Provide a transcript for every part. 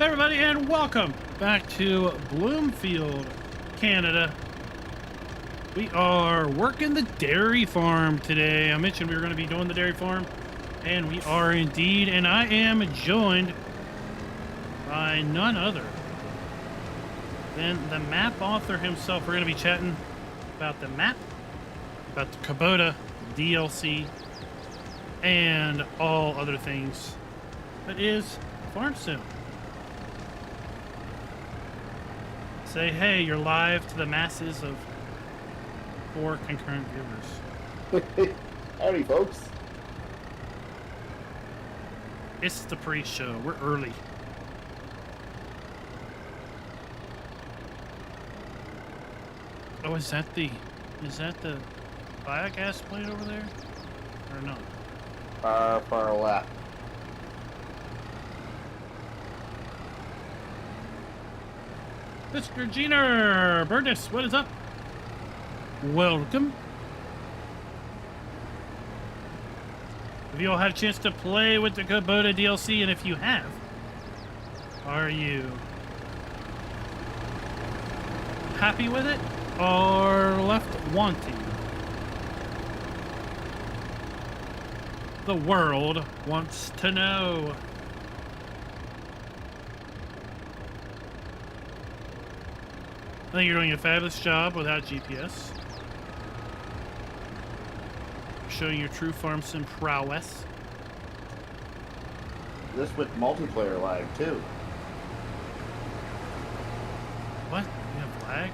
Hey everybody, and welcome back to Bloomfield, Canada. We are working the dairy farm today. I mentioned we were going to be doing the dairy farm, and we are indeed, and I am joined by none other than the map author himself. We're going to be chatting about the map, about the Kubota DLC, and all other things that is Farm Sim. Say, hey, you're live to the masses of 4 concurrent viewers. Howdy, folks. It's the pre-show. We're early. Oh, is that the biogas plant over there? Or no? Far left. Mr. Gina Burgess, what is up? Welcome. Have you all had a chance to play with the Kubota DLC? And if you have, are you happy with it or left wanting? The world wants to know. I think you're doing a fabulous job without GPS. Showing your true farm sim prowess. This with multiplayer lag, too. What? You have lag?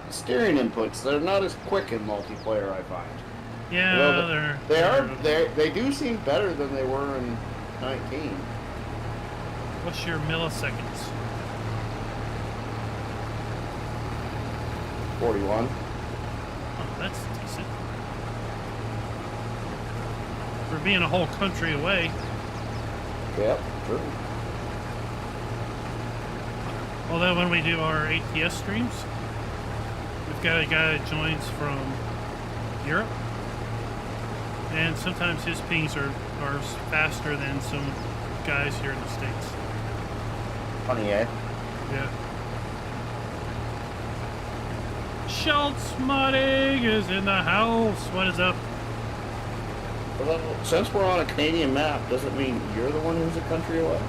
Steering inputs, they're not as quick in multiplayer, I find. Yeah, well, they do seem better than they were in 19. What's your milliseconds? 41. Oh, that's decent. For being a whole country away. Yep, true. Although when we do our ATS streams, we've got a guy that joins from Europe. And sometimes his pings are faster than some guys here in the States. Funny, eh? Yeah. Schultz Modding is in the house. What is up? Well, since we're on a Canadian map, does it mean you're the one who's a country away?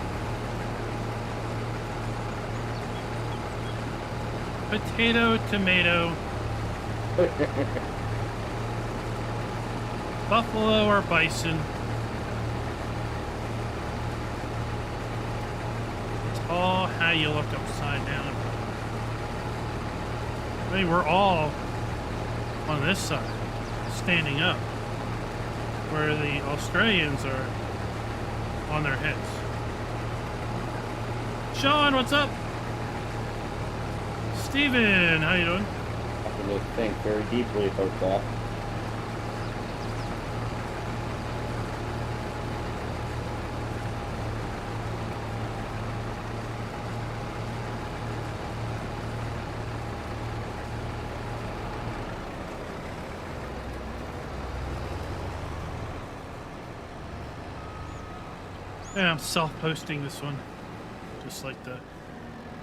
Potato, tomato. Buffalo or bison. It's all how you look upside down. I mean, we're all on this side, standing up, where the Australians are on their heads. Sean, what's up? Steven, how you doing? I have to think very deeply about that. Yeah, I'm self-posting this one, just like the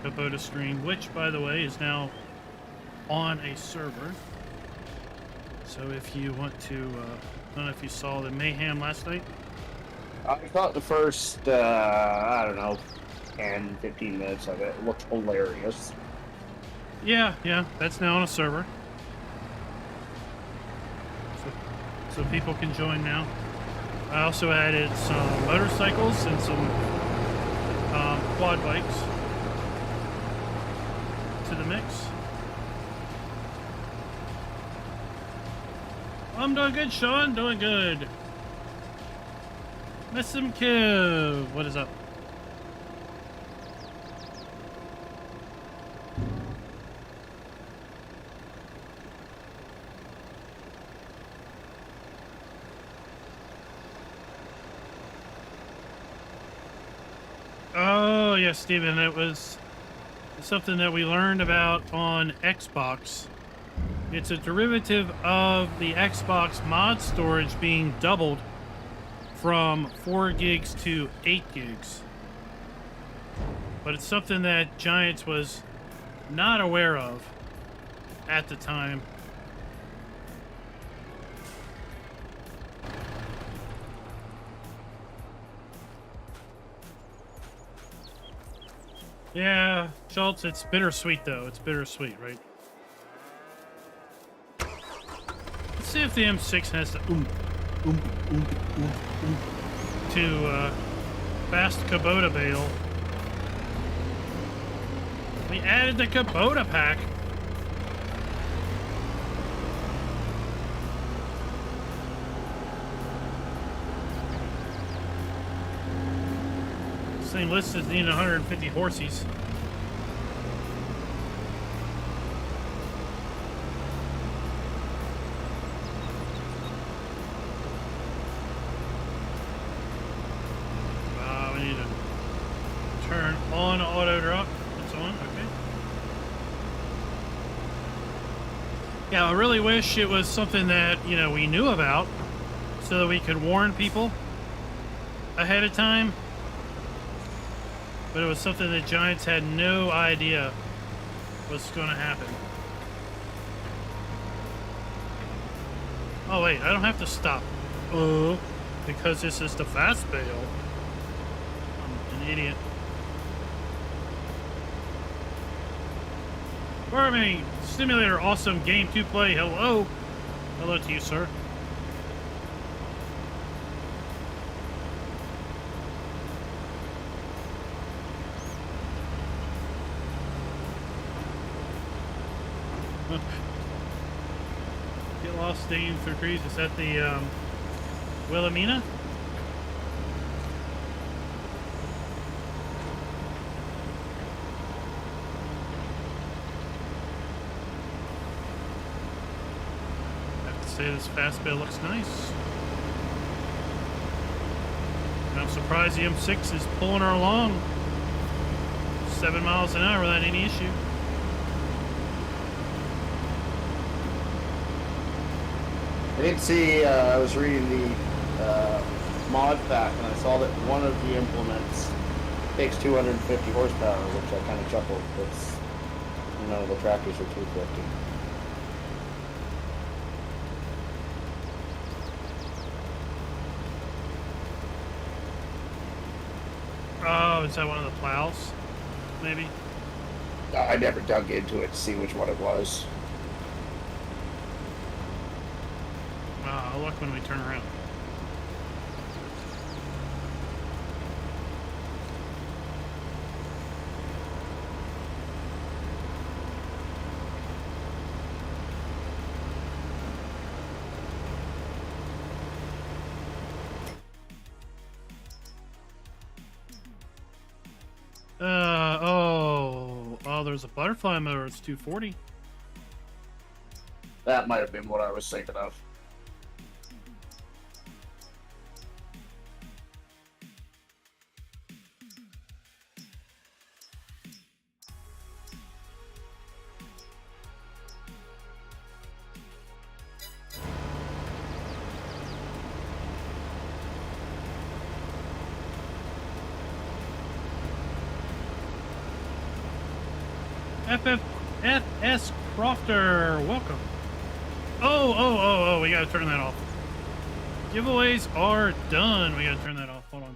Kubota stream, which, by the way, is now on a server. So if you want to, I don't know if you saw the mayhem last night. I thought the first, I don't know, 10, 15 minutes of it looked hilarious. Yeah, that's now on a server. So people can join now. I also added some motorcycles and some quad bikes to the mix. I'm doing good, Sean. Doing good. Miss him, Kiv. What is up? Oh, yes, Steven, it was something that we learned about on Xbox. It's a derivative of the Xbox mod storage being doubled from 4 gigs to 8 gigs. But it's something that Giants was not aware of at the time. Yeah, Schultz, it's bittersweet though. It's bittersweet, right? Let's see if the M6 has the to fast Kubota bale. We added the Kubota pack. This thing listed as needing 150 horses. We need to turn on auto drop. It's on, okay. Yeah, I really wish it was something that, you know, we knew about so that we could warn people ahead of time. But it was something that Giants had no idea was going to happen. Oh, wait, I don't have to stop. Oh, because this is the fast bale. I'm an idiot. Farming Simulator, awesome game to play. Hello. Hello to you, sir. Get lost staying through trees. Is that the Wilhelmina? I have to say this fast bale looks nice. And I'm surprised the M6 is pulling her along 7 miles an hour without any issue. I did see, I was reading the mod pack, and I saw that one of the implements takes 250 horsepower, which I kind of chuckled, because none of the tractors are 250. Oh, is that one of the plows? Maybe? I never dug into it to see which one it was. I'll look when we turn around. Oh, there's a butterfly motor. It's 240. That might have been what I was thinking of. FS Crofter, welcome. Oh, we gotta turn that off. Giveaways are done. We gotta turn that off. Hold on.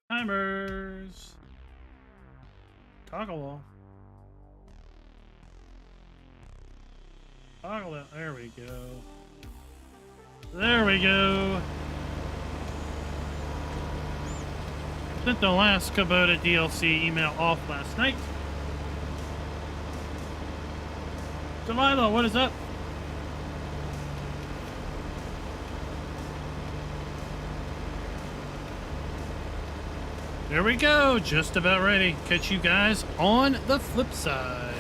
Timers. Toggle off. Toggle out. There we go. There we go. Sent the last Kubota DLC email off last night. Delilah, what is up? There we go, just about ready. Catch you guys on the flip side.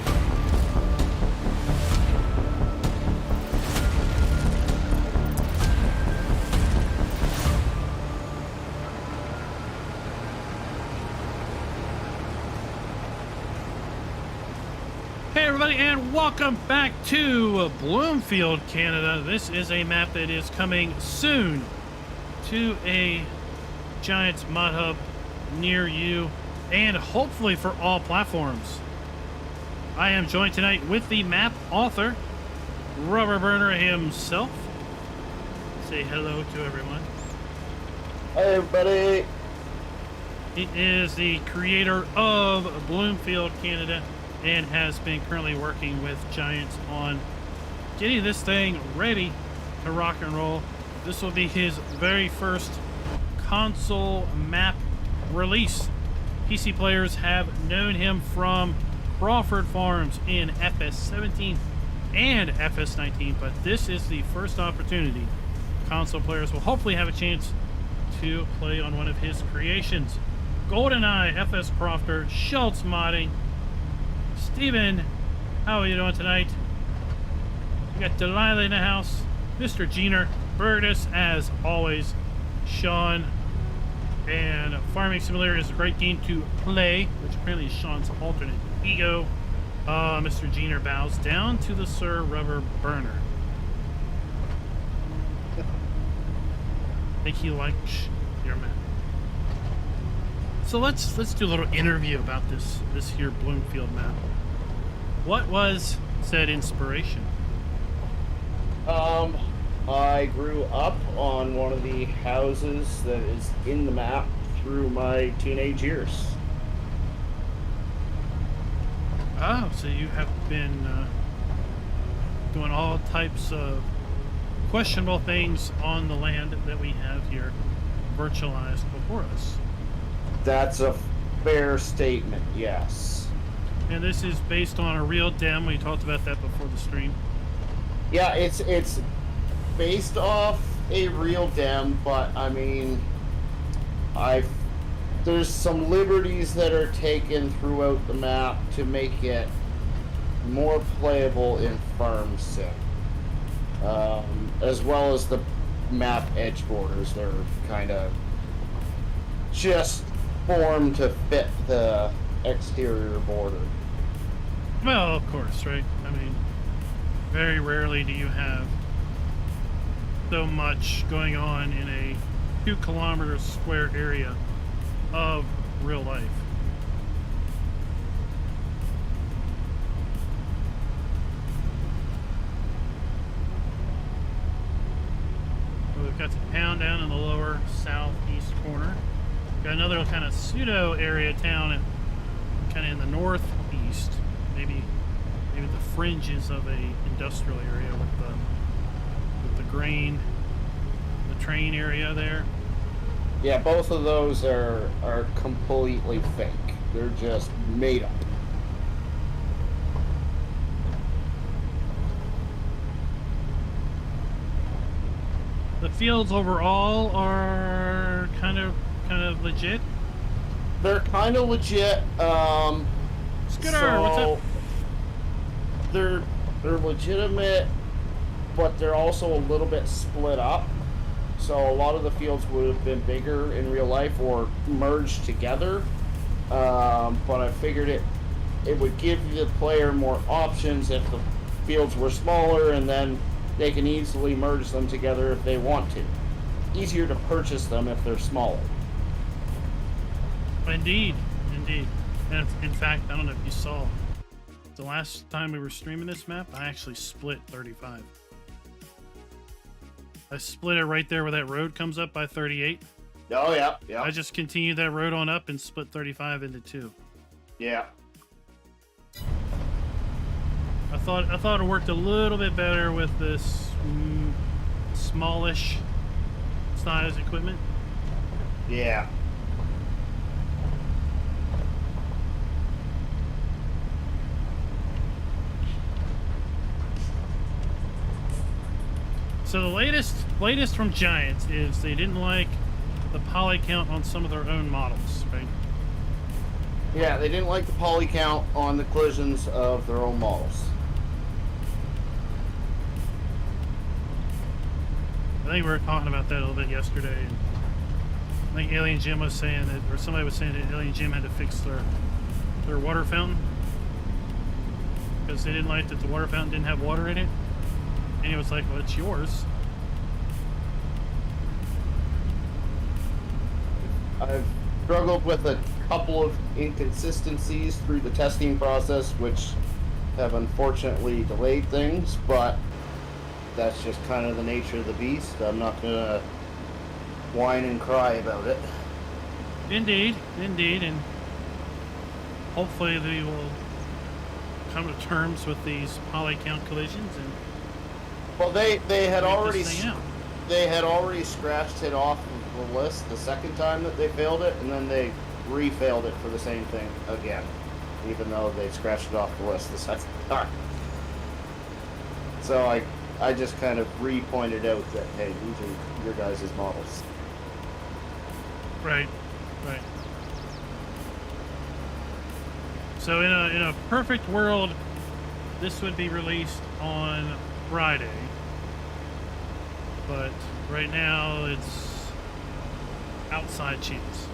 everybody, and welcome back to Bloomfield, Canada. This is a map that is coming soon to a Giants mod hub near you, and hopefully for all platforms. I am joined tonight with the map author, Rubber Burner himself. Say hello to everyone. Hi, everybody. He is the creator of Bloomfield, Canada, and has been currently working with Giants on getting this thing ready to rock and roll. This will be his very first console map release. PC players have known him from Crawford Farms in FS17 and FS19, but this is the first opportunity console players will hopefully have a chance to play on one of his creations. GoldenEye, FS Crofter, Schultz Modding, Steven, how are you doing tonight? We got Delilah in the house, Mr. Jeaner, Burgess, as always, Sean, and Farming Simulator is a great game to play, which apparently is Sean's alternate ego. Mr. Jeaner bows down to the Sir Rubber Burner. I think he likes your map. So let's do a little interview about this here Bloomfield map. What was said inspiration? I grew up on one of the houses that is in the map through my teenage years. Oh, so you have been doing all types of questionable things on the land that we have here virtualized before us. That's a fair statement, yes. And this is based on a real dem. We talked about that before the stream. Yeah, it's based off a real dem, but I mean, there's some liberties that are taken throughout the map to make it more playable in farm sim, as well as the map edge borders. They're kind of just formed to fit the exterior border. Well, of course, right? I mean, very rarely do you have so much going on in a 2-kilometer square area of real life. So we've got the town down in the lower southeast corner. Got another kind of pseudo area town kind of in the northeast, maybe the fringes of a industrial area with the grain, the train area there. Yeah, both of those are completely fake. They're just made up. The fields overall are kind of legit. They're kind of legit. Scooter, what's up? They're legitimate, but they're also a little bit split up. So a lot of the fields would have been bigger in real life or merged together. But I figured it would give the player more options if the fields were smaller, and then they can easily merge them together if they want to. Easier to purchase them if they're smaller. Indeed. And in fact, I don't know if you saw, the last time we were streaming this map, I actually split 35. I split it right there where that road comes up by 38. Oh, yeah. I just continued that road on up and split 35 into 2. Yeah. I thought it worked a little bit better with this smallish size equipment. Yeah. So the latest from Giants is they didn't like the poly count on some of their own models, right? Yeah, they didn't like the poly count on the collisions of their own models. I think we were talking about that a little bit yesterday. And I think Alien Jim was saying that, or somebody was saying that Alien Jim had to fix their water fountain. because they didn't like that the water fountain didn't have water in it. And he was like, well, it's yours. I've struggled with a couple of inconsistencies through the testing process, which have unfortunately delayed things, but that's just kind of the nature of the beast. I'm not gonna whine and cry about it. Indeed, indeed, and hopefully they will come to terms with these poly count collisions and Well, they had make already this thing out. they had already scratched it off of the list the second time that they failed it, and then they re-failed it for the same thing again, even though they scratched it off the list the second time. So I just kind of re-pointed out that, hey, these are your guys' models. Right, right. So in a perfect world, this would be released on Friday, but right now it's outside chance.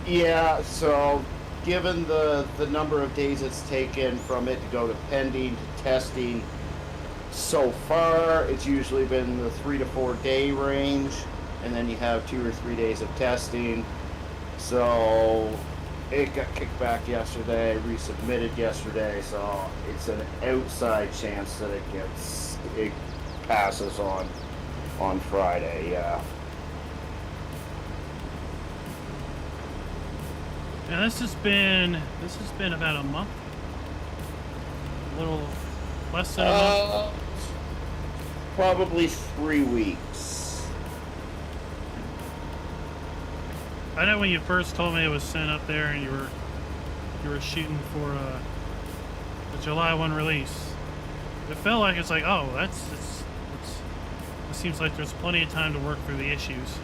Yeah, so given the number of days it's taken from it to go to pending to testing, so far it's usually been the 3 to 4 day range, and then you have 2 or 3 days of testing. So it got kicked back yesterday, resubmitted yesterday, so it's an outside chance that it passes on Friday. Yeah. Now this has been about a month, a little less than a month. Probably 3 weeks. I know when you first told me it was sent up there and you were shooting for the July 1 release. It felt like it's like, oh, it seems like there's plenty of time to work through the issues.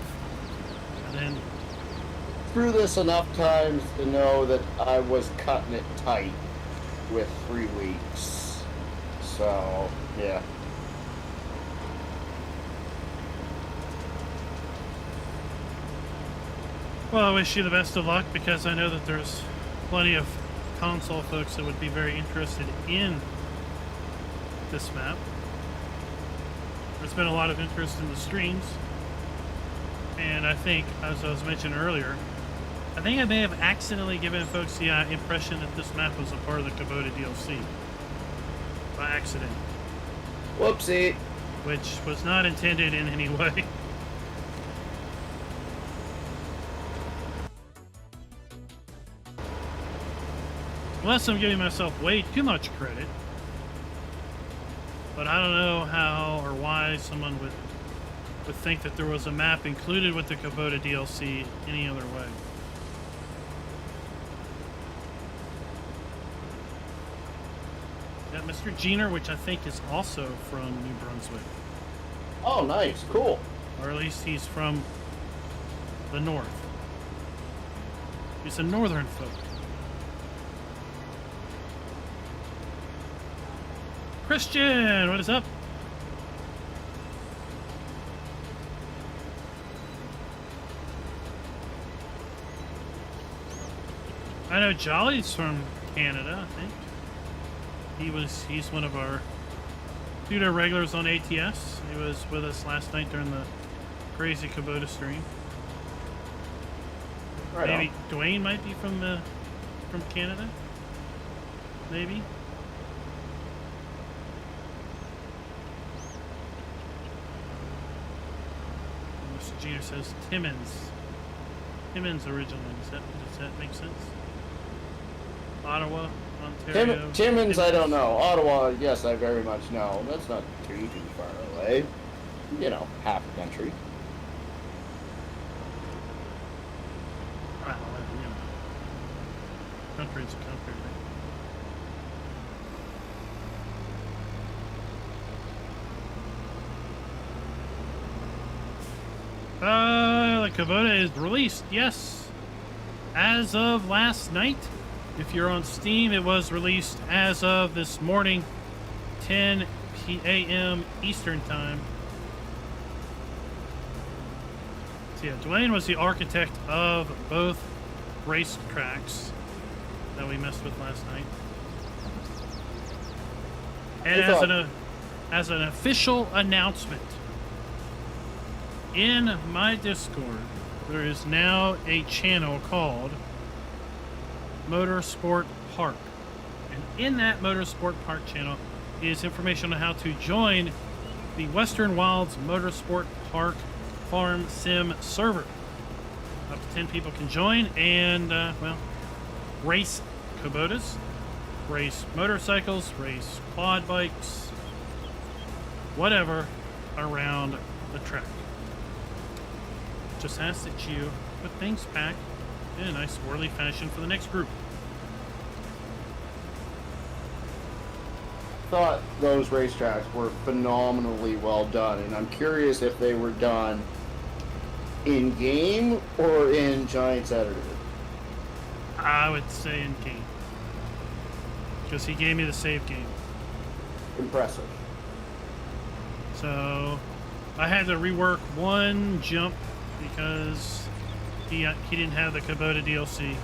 And then Through this enough times to know that I was cutting it tight with 3 weeks. So, yeah. well, I wish you the best of luck because I know that there's plenty of console folks that would be very interested in this map. There's been a lot of interest in the streams, and I think, as I was mentioning earlier, I think I may have accidentally given folks the impression that this map was a part of the Kubota DLC by accident, Whoopsie. which was not intended in any way. Unless I'm giving myself way too much credit. But I don't know how or why someone would think that there was a map included with the Kubota DLC any other way. Got Mr. Jenner, which I think is also from New Brunswick. Oh, nice. Cool. Or at least he's from the north. He's a northern folk. Christian, what is up? I know Jolly's from Canada, I think. He's one of our pseudo regulars on ATS. He was with us last night during the crazy Kubota stream. Right Maybe on. Dwayne might be from Canada. Maybe. Mr. Jeter says Timmins. Timmins originally. Does that make sense? Ottawa, Ontario. Timmins, I don't know. Ottawa, yes, I very much know. That's not too far away. You know, half a country. Well, you know, country's a country. The Kubota is released, yes. As of last night. If you're on Steam, it was released as of this morning, 10 a.m. Eastern Time. So yeah, Dwayne was the architect of both race tracks that we messed with last night. And as an official announcement, in my Discord, there is now a channel called Motorsport Park. And in that Motorsport Park channel is information on how to join the Western Wilds Motorsport Park Farm Sim server. Up to 10 people can join and, well, race Kubotas, race motorcycles, race quad bikes, whatever around the track. Just ask that you put things back in a nice orderly fashion for the next group. Thought those racetracks were phenomenally well done, and I'm curious if they were done in game or in Giants editor. I would say in game, because he gave me the save game. Impressive. So I had to rework one jump because he didn't have the Kubota DLC.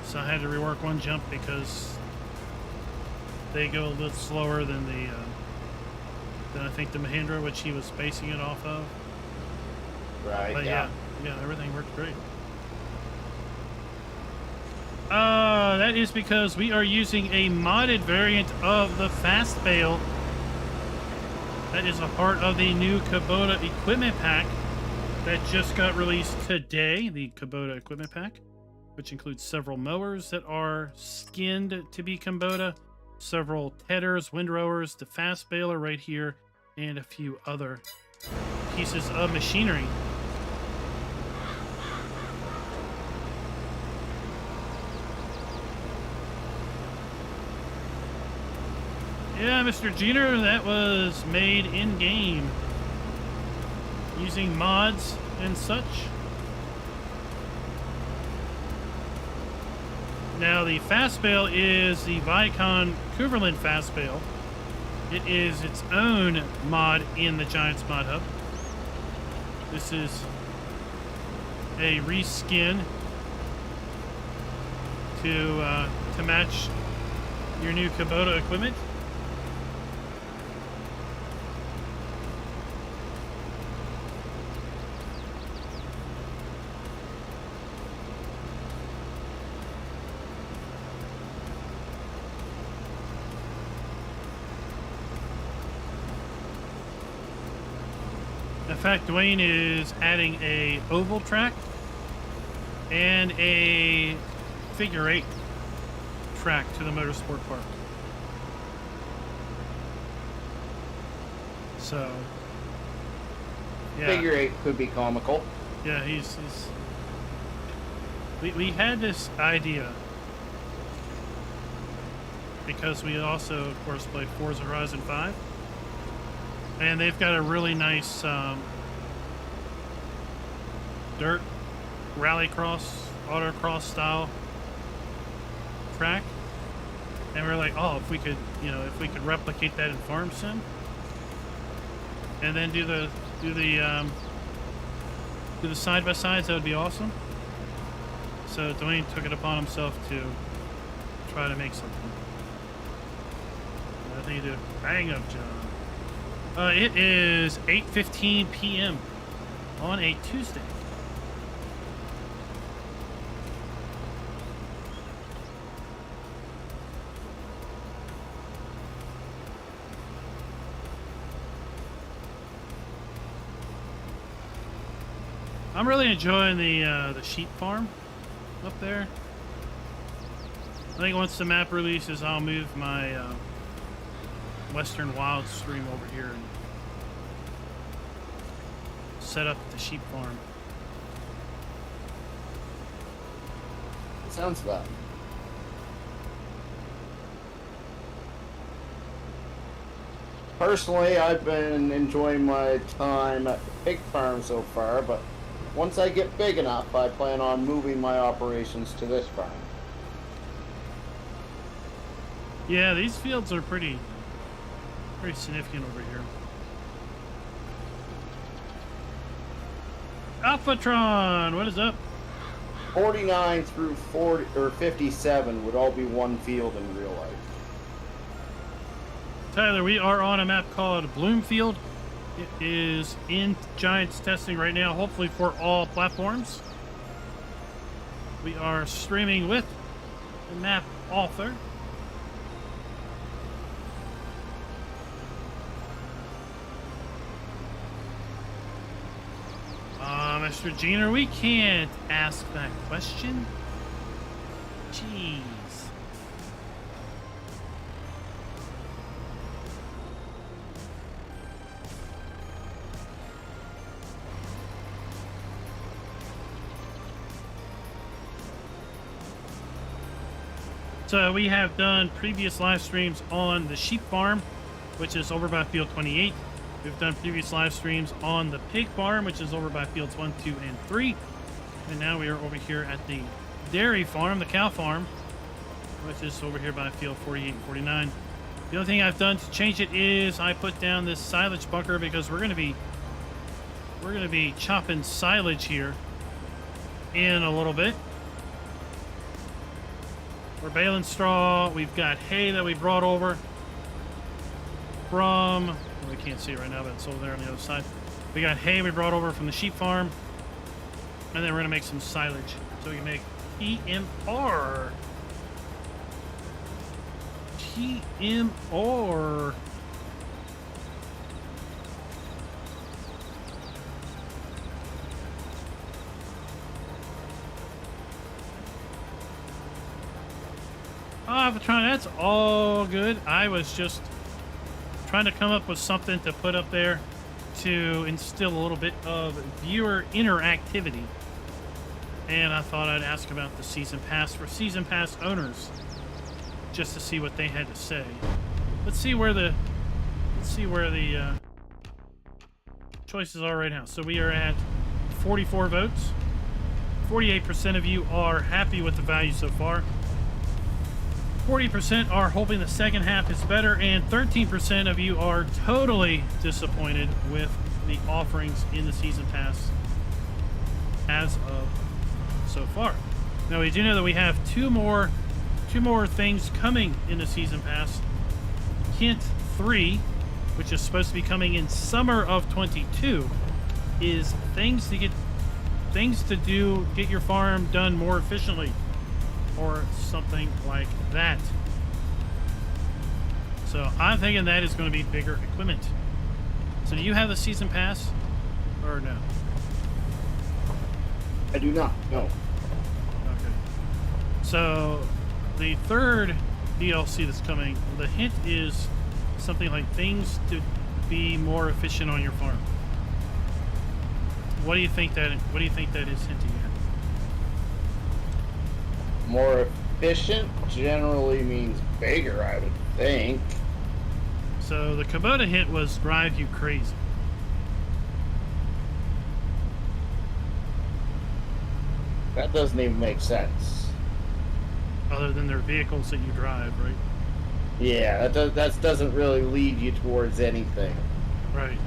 So I had to rework one jump because they go a little slower than than I think the Mahindra, which he was basing it off of. Right. But yeah, everything worked great. That is because we are using a modded variant of the Fast Bale. That is a part of the new Kubota equipment pack that just got released today. The Kubota equipment pack, which includes several mowers that are skinned to be Kubota, several tedders, windrowers, the Fast Baler right here, and a few other pieces of machinery. Yeah, Mr. Jeter, that was made in-game using mods and such. Now, the Fast Bale is the Vicon Couverland Fast Bale. It is its own mod in the Giants Mod Hub. This is a reskin to match your new Kubota equipment. In fact, Dwayne is adding a oval track and a figure 8 track to the Motorsport Park. So, yeah. Figure 8 could be comical. Yeah, we had this idea because we also, of course, play Forza Horizon 5. And they've got a really nice dirt rallycross, autocross style track. And we're like, oh, if we could replicate that in Farm Sim, and then do the side by sides, that would be awesome. So Dwayne took it upon himself to try to make something. I think he did a bang up job. It is 8:15 p.m. on a Tuesday. I'm really enjoying the sheep farm up there. I think once the map releases, I'll move my Western Wild stream over here and set up the sheep farm. Sounds fun. Personally, I've been enjoying my time at the pig farm so far, but once I get big enough, I plan on moving my operations to this farm. Yeah, these fields are pretty significant over here. Alphatron, what is up? 49 through 40 or 57 would all be one field in real life. Tyler, we are on a map called Bloomfield. It is in Giants testing right now, hopefully for all platforms. We are streaming with the map author. Mr. Jeaner, we can't ask that question. Jeez. So we have done previous live streams on the sheep farm, which is over by field 28. We've done previous live streams on the pig farm, which is over by fields 1, 2, and 3. And now we are over here at the dairy farm, the cow farm, which is over here by field 48 and 49. The only thing I've done to change it is I put down this silage bunker because we're going to be chopping silage here in a little bit. We're baling straw. We've got hay that we brought over from, well, we can't see it right now, but it's over there on the other side. We got hay we brought over from the sheep farm, and then we're gonna make some silage so we can make TMR. TMR. That's all good. I was just trying to come up with something to put up there to instill a little bit of viewer interactivity. And I thought I'd ask about the season pass for season pass owners, just to see what they had to say. Let's see where the choices are right now. So we are at 44 votes. 48% of you are happy with the value so far. 40% are hoping the second half is better, and 13% of you are totally disappointed with the offerings in the season pass as of so far. Now we do know that we have two more things coming in the season pass. Hint 3, which is supposed to be coming in summer of 22, is things to do, get your farm done more efficiently, or something like that. So I'm thinking that is going to be bigger equipment. So do you have the season pass or no? I do not, no. Okay. So the third DLC that's coming, the hint is something like things to be more efficient on your farm. What do you think that is hinting at? More efficient generally means bigger, I would think. So the Kubota hint was drive you crazy. That doesn't even make sense. Other than their vehicles that you drive, right? Yeah, that doesn't really lead you towards anything. Right.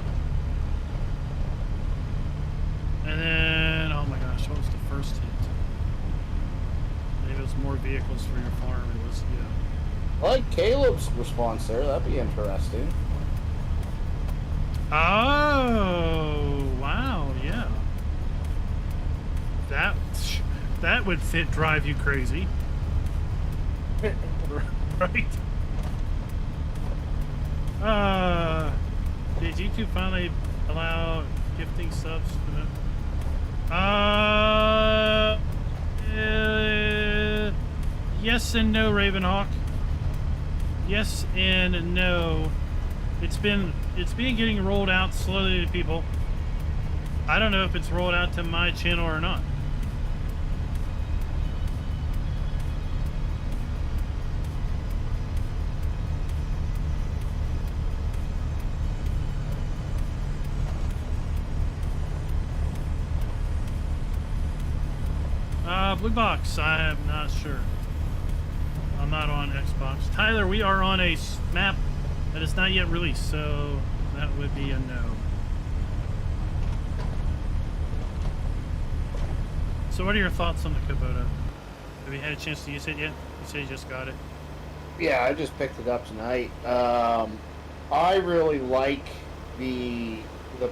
And then, oh my gosh, what was the first hint? Maybe it was more vehicles for your farm. It was, yeah. I like Caleb's response there. That'd be interesting. Oh, wow, yeah. That would fit drive you crazy. Right? Did YouTube finally allow gifting subs for them? Yes and no, Ravenhawk. Yes and no. It's been getting rolled out slowly to people. I don't know if it's rolled out to my channel or not. Blue box, I am not sure. I'm not on Xbox. Tyler, we are on a map that is not yet released, so that would be a no. So what are your thoughts on the Kubota? Have you had a chance to use it yet? You said you just got it. Yeah, I just picked it up tonight. I really like the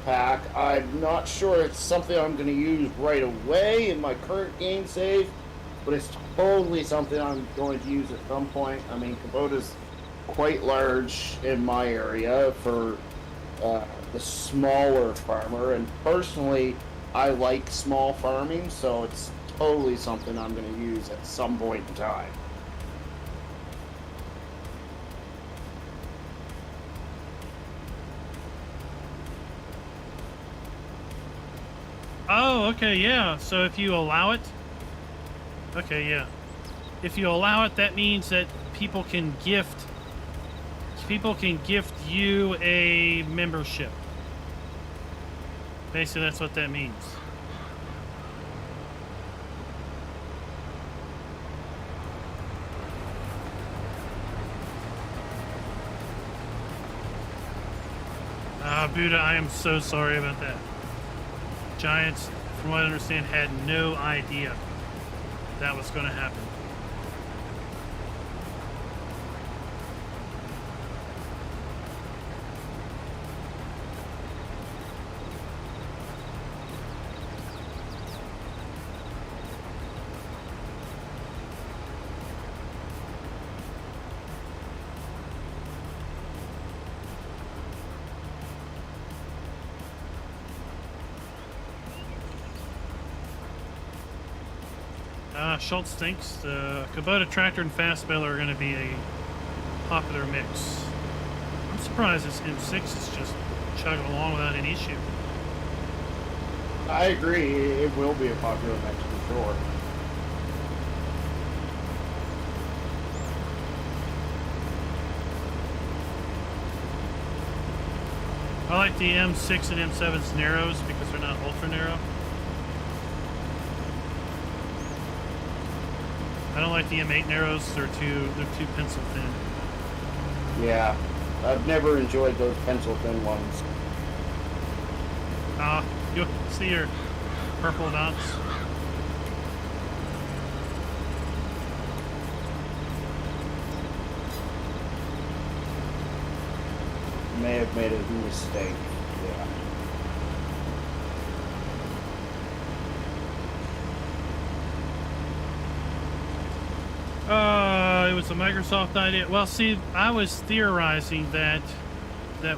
pack. I'm not sure it's something I'm going to use right away in my current game save, but it's totally something I'm going to use at some point. I mean, Kubota's quite large in my area for the smaller farmer, and personally, I like small farming, so it's totally something I'm going to use at some point in time. Oh, okay, yeah. So if you allow it, okay, yeah. If you allow it, that means that people can gift you a membership. Basically, that's what that means. Ah, Buddha, I am so sorry about that. Giants, from what I understand, had no idea that was going to happen. Schultz thinks the Kubota tractor and fast baler are going to be a popular mix. I'm surprised this M6 is just chugging along without any issue. I agree. It will be a popular mix for sure. I like the M6 and M7's narrows because they're not ultra narrow. I don't like the M8 narrows. They're too pencil thin. Yeah, I've never enjoyed those pencil thin ones. You see your purple dots? May have made a mistake. Yeah. It was a Microsoft idea. Well, see, I was theorizing that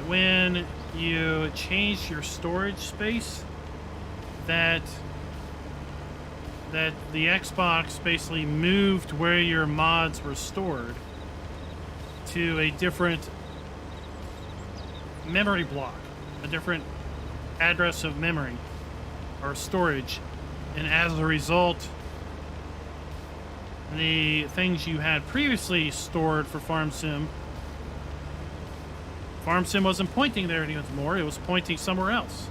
when you change your storage space, that the Xbox basically moved where your mods were stored to a different memory block, a different address of memory or storage, and as a result, the things you had previously stored for Farm Sim wasn't pointing there anymore. It was pointing somewhere else.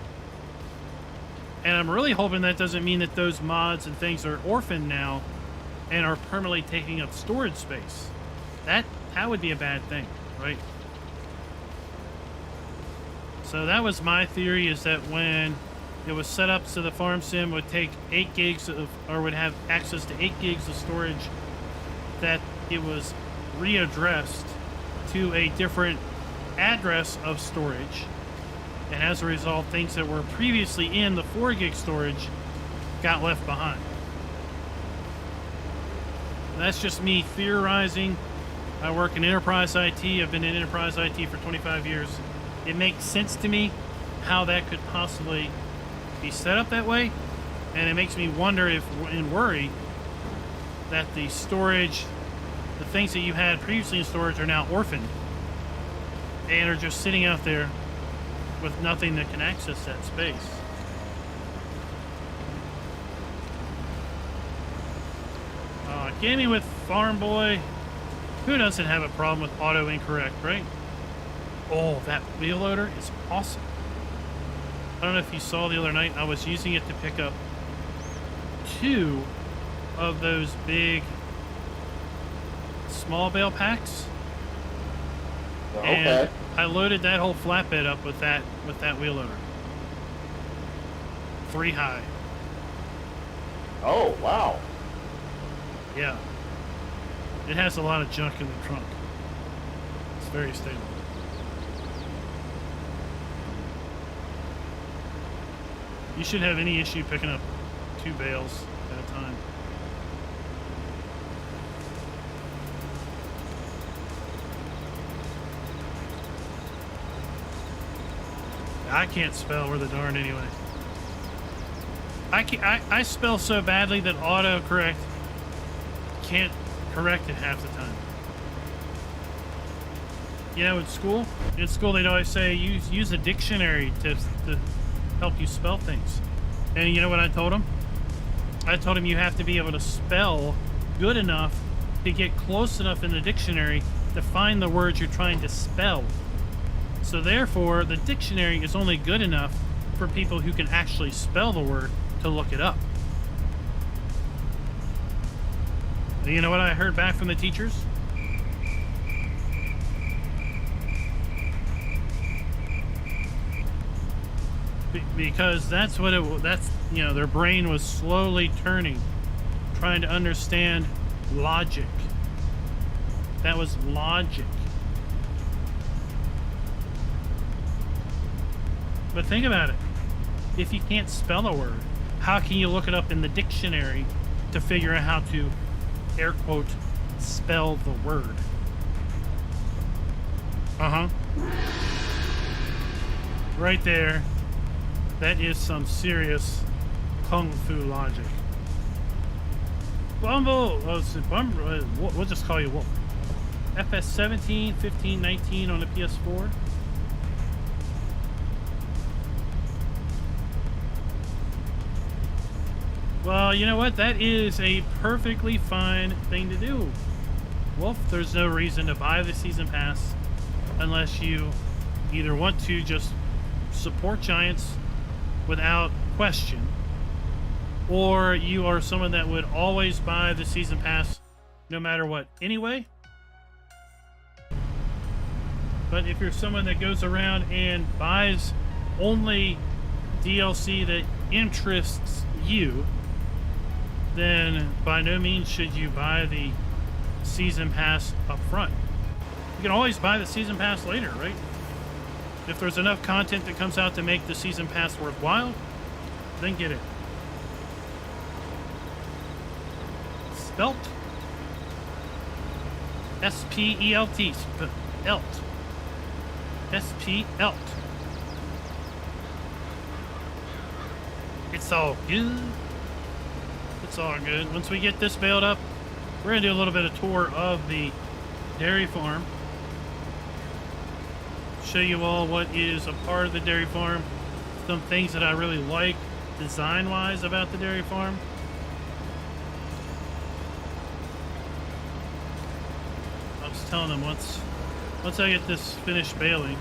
And I'm really hoping that doesn't mean that those mods and things are orphaned now and are permanently taking up storage space. That would be a bad thing, right? So that was my theory, is that when it was set up so the Farm Sim would take 8 gigs of, or would have access to 8 gigs of storage, that it was readdressed to a different address of storage. And as a result, things that were previously in the 4 gig storage got left behind. That's just me theorizing. I work in enterprise IT. I've been in enterprise IT for 25 years. It makes sense to me how that could possibly be set up that way, and it makes me wonder if and worry that the storage, the things that you had previously in storage, are now orphaned and are just sitting out there with nothing that can access that space. Gaming with Farm Boy, who doesn't have a problem with auto incorrect, right? Oh, that wheel loader is awesome. I don't know if you saw the other night, I was using it to pick up 2 of those big small bale packs. Okay. And I loaded that whole flatbed up with that wheel loader. 3 high. Oh, wow. Yeah. It has a lot of junk in the trunk. It's very stable. You shouldn't have any issue picking up 2 bales at a time. I can't spell worth a darn anyway. I spell so badly that autocorrect can't correct it half the time. You know, in school they'd always say use a dictionary to help you spell things. And you know what I told him? I told him you have to be able to spell good enough to get close enough in the dictionary to find the words you're trying to spell. So therefore, the dictionary is only good enough for people who can actually spell the word to look it up. And you know what I heard back from the teachers? Because that's what you know, their brain was slowly turning, trying to understand logic. That was logic. But think about it. If you can't spell a word, how can you look it up in the dictionary to figure out how to, air quote, spell the word? Right there. That is some serious kung fu logic. Bumble, we'll just call you Wolf. FS 17, 15, 19 on the PS4. Well, you know what? That is a perfectly fine thing to do. Wolf, there's no reason to buy the season pass unless you either want to just support Giants without question, or you are someone that would always buy the season pass no matter what anyway. But if you're someone that goes around and buys only DLC that interests you, then by no means should you buy the season pass up front. You can always buy the season pass later, right? If there's enough content that comes out to make the season pass worthwhile, then get it. Spelt. S-P-E-L-T. Spelt. S-P-Elt. It's all good. It's all good. Once we get this bailed up, we're going to do a little bit of tour of the dairy farm. Show you all what is a part of the dairy farm. Some things that I really like design-wise about the dairy farm. I was telling them once I get this finished baling,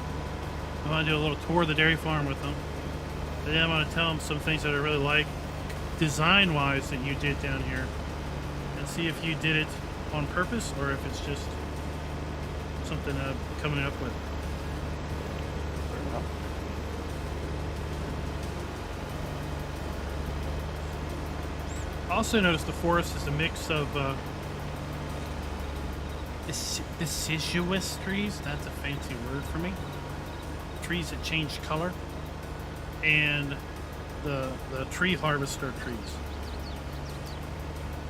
I want to do a little tour of the dairy farm with them. And then I want to tell them some things that I really like design-wise that you did down here, and see if you did it on purpose or if it's just something I'm coming up with. Also notice the forest is a mix of deciduous trees. That's a fancy word for me. Trees that change color, and the tree harvester trees.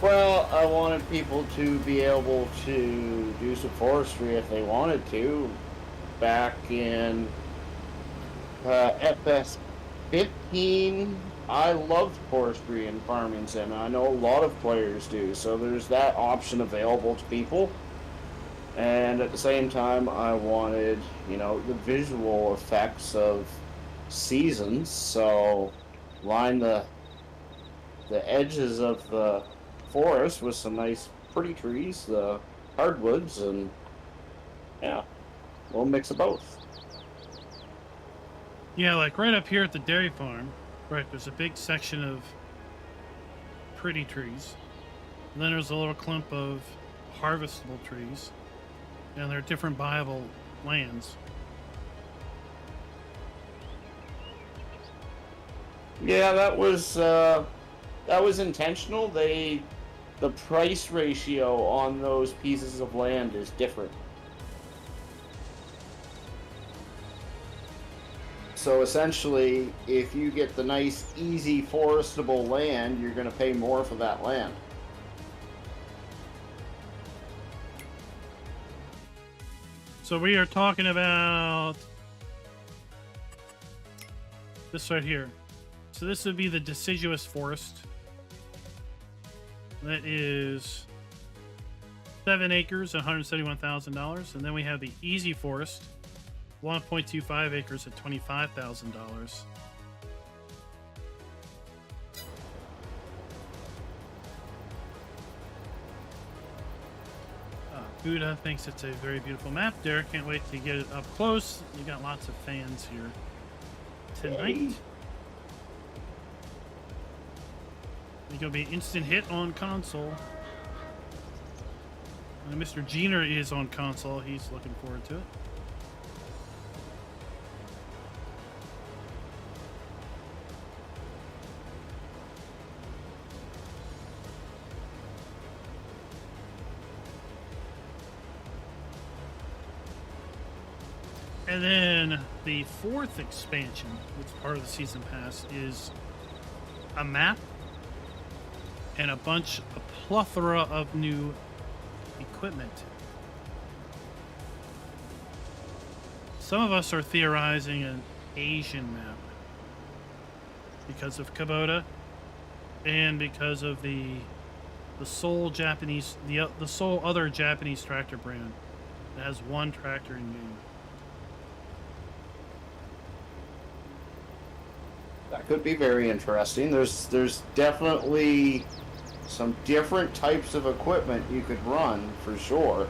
Well, I wanted people to be able to do some forestry if they wanted to. Back in FS 15, I loved forestry and farming sim, and I know a lot of players do, so there's that option available to people. And at the same time, I wanted, you know, the visual effects of seasons, so line the edges of the forest with some nice pretty trees, the hardwoods, and yeah, a little mix of both. Yeah, like right up here at the dairy farm, right, there's a big section of pretty trees. And then there's a little clump of harvestable trees. And there are different viable lands. Yeah, that was intentional. The price ratio on those pieces of land is different. So essentially, if you get the nice, easy, forestable land, you're going to pay more for that land. So we are talking about this right here. So this would be the deciduous forest. That is 7 acres, $171,000. And then we have the easy forest, 1.25 acres at $25,000. Buddha thinks it's a very beautiful map. Derek can't wait to get it up close. You got lots of fans here tonight. Hey. It's gonna be an instant hit on console. And Mr. Jenner is on console. He's looking forward to it. And then the fourth expansion, which is part of the season pass, is a map and a plethora of new equipment. Some of us are theorizing an Asian map because of Kubota and because of the sole Japanese, the sole other Japanese tractor brand that has one tractor in game. That could be very interesting. There's definitely some different types of equipment you could run for sure.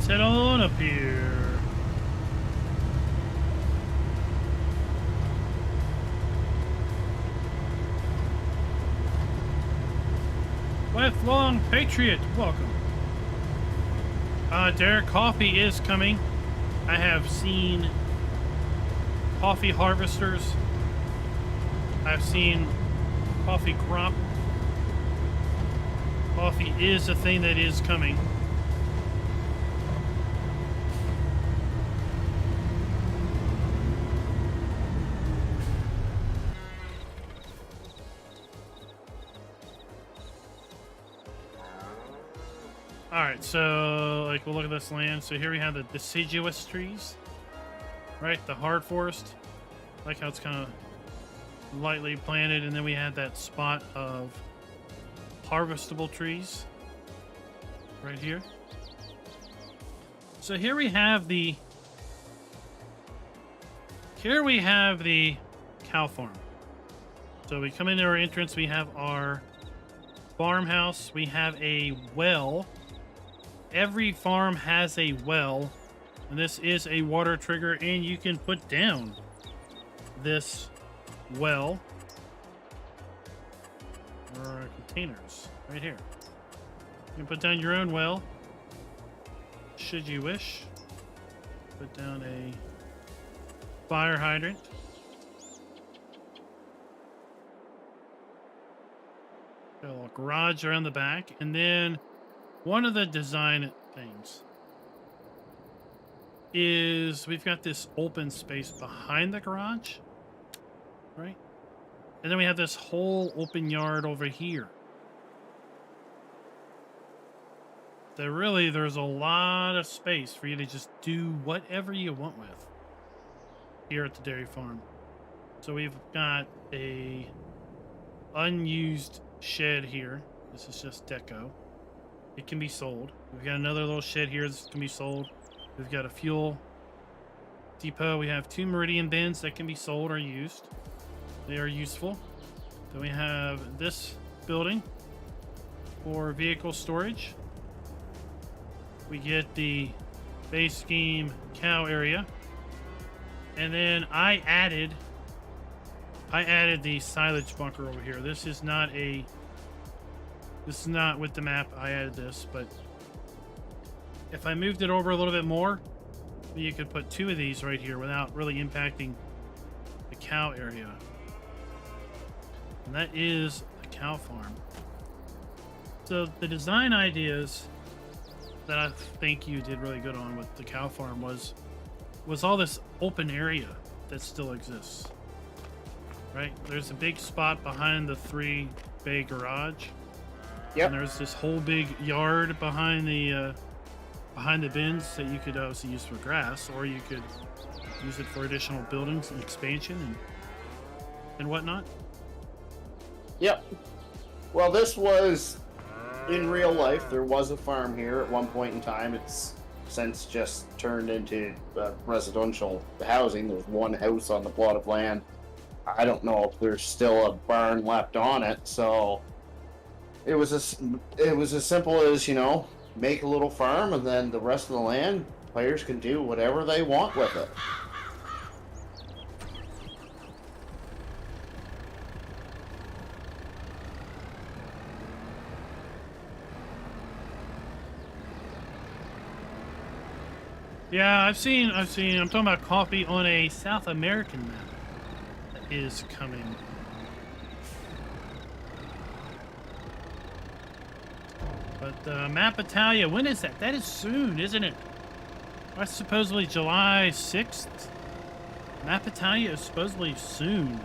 Head on up here. Lifelong Patriot, welcome. Derek, coffee is coming. I have seen coffee harvesters. I've seen coffee crop. Coffee is a thing that is coming. Alright, so, like, we'll look at this land. So here we have the deciduous trees, right? The hard forest. Like how it's kind of lightly planted. And then we have that spot of harvestable trees right here. So here we have the cow farm. So we come into our entrance, we have our farmhouse, we have a well. Every farm has a well, and this is a water trigger, and you can put down this well or containers right here. You can put down your own well should you wish. Put down a fire hydrant. Got a little garage around the back, and then one of the design things is we've got this open space behind the garage, right? And then we have this whole open yard over here. That really, there's a lot of space for you to just do whatever you want with here at the dairy farm. So we've got a unused shed here. This is just deco. It can be sold. We've got another little shed here that can be sold. We've got a fuel depot. We have 2 Meridian bins that can be sold or used. They are useful. Then we have this building for vehicle storage. We get the base game cow area. And then I added I added the silage bunker over here. This is not with the map. I added this, but if I moved it over a little bit more, you could put 2 of these right here without really impacting the cow area. And that is a cow farm. So the design ideas that I think you did really good on with the cow farm was all this open area that still exists. Right? There's a big spot behind the 3-bay garage. Yep. And there's this whole big yard behind the bins that you could obviously use for grass, or you could use it for additional buildings and expansion and whatnot. Yep. Well, this was in real life. There was a farm here at one point in time. It's since just turned into residential housing. There's one house on the plot of land. I don't know if there's still a barn left on it. So it was as simple as, you know, make a little farm, and then the rest of the land, players can do whatever they want with it. Yeah, I've seen. I'm talking about coffee on a South American map that is coming. But Map Italia, when is that? That is soon, isn't it? That's supposedly July 6th. Map Italia is supposedly soon,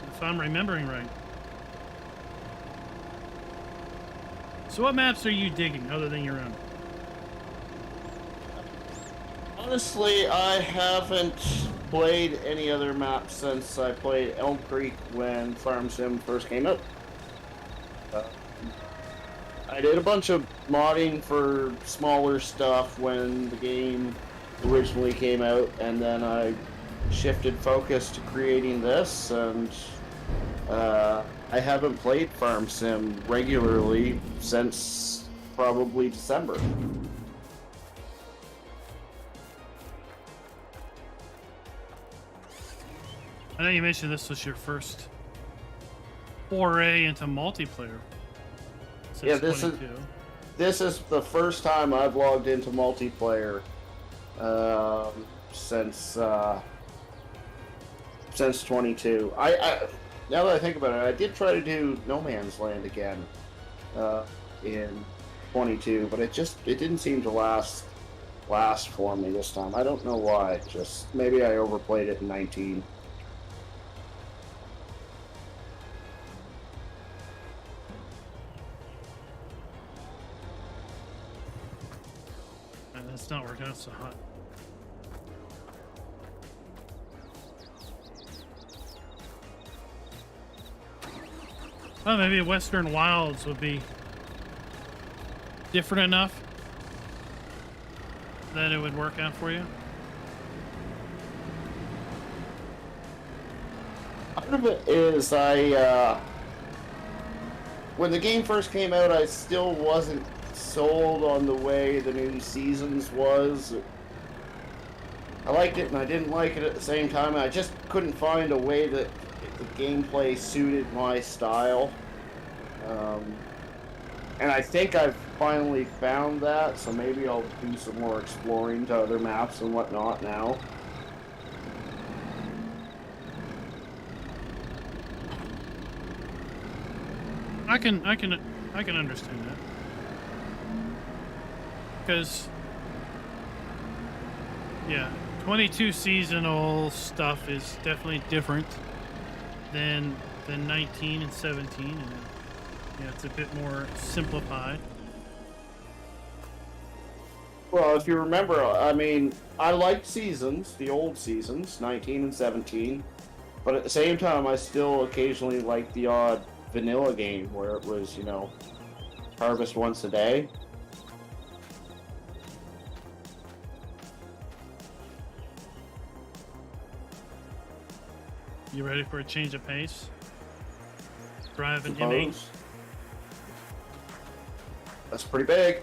if I'm remembering right. So what maps are you digging other than your own? Honestly, I haven't played any other maps since I played Elm Creek when Farm Sim first came out. I did a bunch of modding for smaller stuff when the game originally came out, and then I shifted focus to creating this, and I haven't played Farm Sim regularly since probably December. I know you mentioned this was your first foray into multiplayer. Yeah, this is the first time I've logged into multiplayer since 22. I now that I think about it, I did try to do No Man's Land again in 22, but it didn't seem to last for me this time. I don't know why. Just maybe I overplayed it in 19. It's not working out so hot. Well, maybe Western Wilds would be different enough that it would work out for you. Part of it is when the game first came out, I still wasn't sold on the way the new seasons was. I liked it and I didn't like it at the same time. I just couldn't find a way that the gameplay suited my style. And I think I've finally found that, so maybe I'll do some more exploring to other maps and whatnot now. I can understand that. Because, yeah, 22 seasonal stuff is definitely different than 19 and 17, and yeah, it's a bit more simplified. Well, if you remember, I mean, I liked seasons, the old seasons, 19 and 17, but at the same time, I still occasionally liked the odd vanilla game where it was, you know, harvest once a day. You ready for a change of pace? Drive an Suppose. M8. That's pretty big.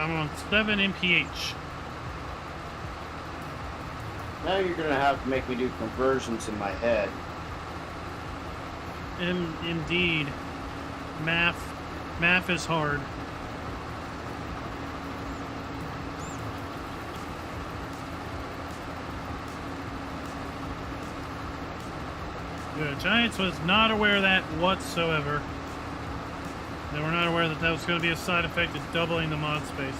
I'm on 7 mph. Now you're gonna have to make me do conversions in my head. Indeed. Math is hard. The Giants was not aware of that whatsoever. They were not aware that that was going to be a side effect of doubling the mod space.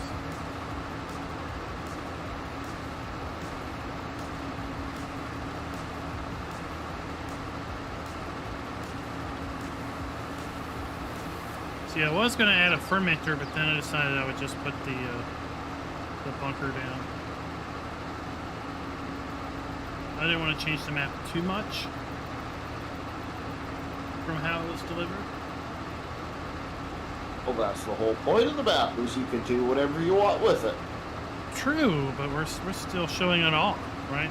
See, I was going to add a fermenter, but then I decided I would just put the bunker down. I didn't want to change the map too much from how it was delivered. Well, that's the whole point of the map, is you can do whatever you want with it. True, but we're still showing it all, right?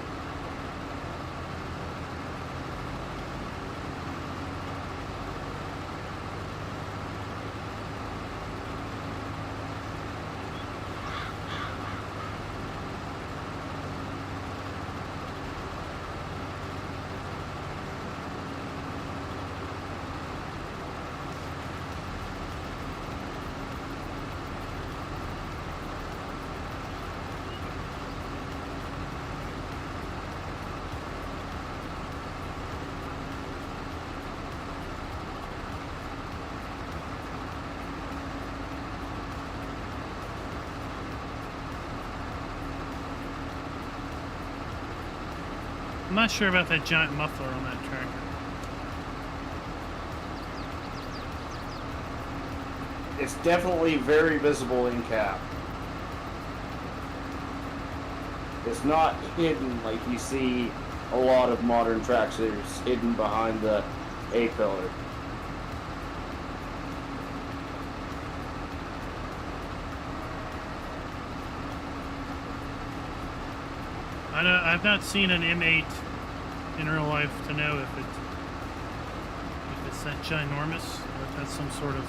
I'm not sure about that giant muffler on that tractor. It's definitely very visible in cap. It's not hidden like you see a lot of modern tractors hidden behind the A-pillar. I've not seen an M8 in real life to know if it's that ginormous or if that's some sort of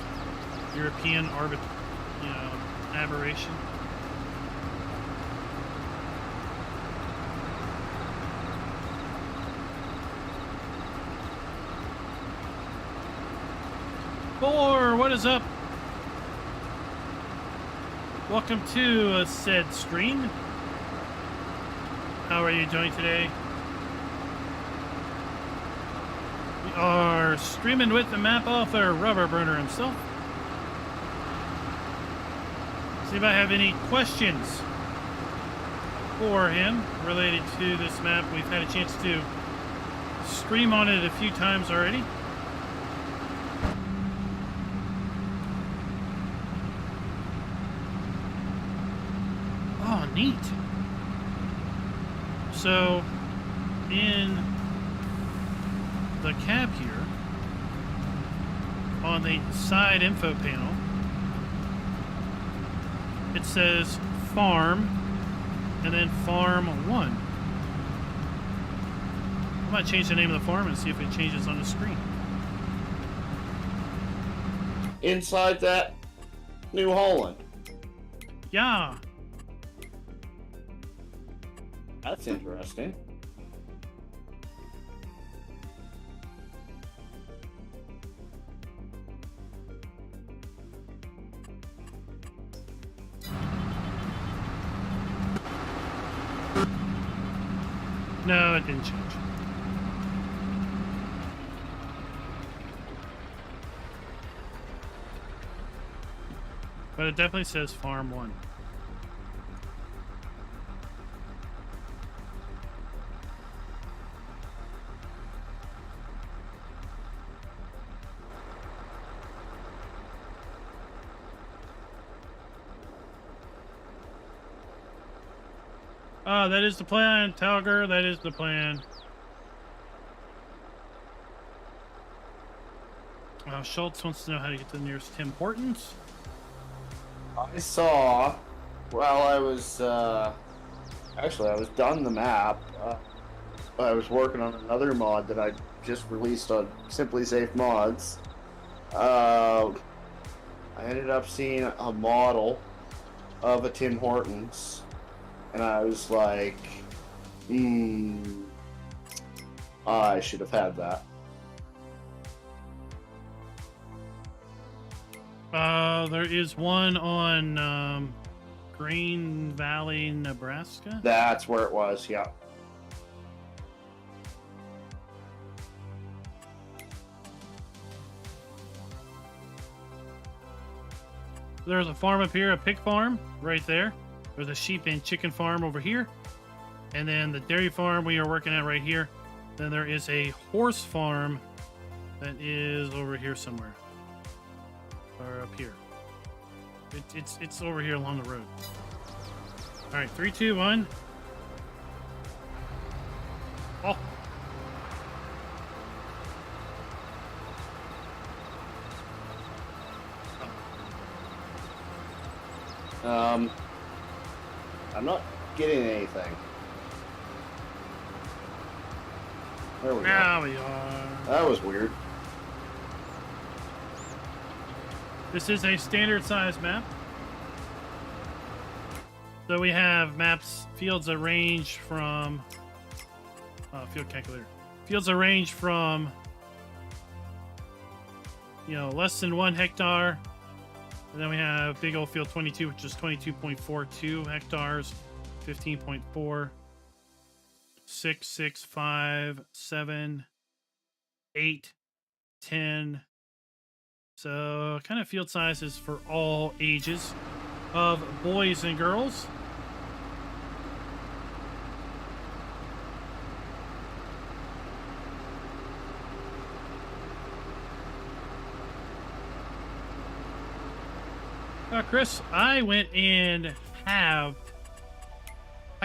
European aberration. What is up? Welcome to said stream. How are you doing today? We are streaming with the map author, Rubber Burner himself. See if I have any questions for him related to this map. We've had a chance to stream on it a few times already. Oh, neat. So, in the cab here, on the side info panel, it says farm and then farm 1. I might change the name of the farm and see if it changes on the screen. Inside that, New Holland. Yeah. That's interesting. No, it didn't change. But it definitely says farm 1. Oh, that is the plan, Talger. That is the plan. Schultz wants to know how to get to the nearest Tim Hortons. I saw, while I was, actually I was done the map, I was working on another mod that I just released on Simply Safe Mods. I ended up seeing a model of a Tim Hortons, and I was like, I should have had that. There is one on Green Valley, Nebraska. That's where it was, yeah. There's a farm up here, a pig farm right there. There's a sheep and chicken farm over here. And then the dairy farm we are working at right here. Then there is a horse farm that is over here somewhere. Or up here. It's over here along the road. All right, 3, 2, 1. Oh. I'm not getting anything. There we go. Now we are. That was weird. This is a standard size map. So we have maps, fields that range from field calculator. Fields that range from, you know, less than 1 hectare. And then we have big old field 22, which is 22.42 hectares, 15.4, 6, 6, 5, 7, 8, 10. So kind of field sizes for all ages of boys and girls. Chris, I went and I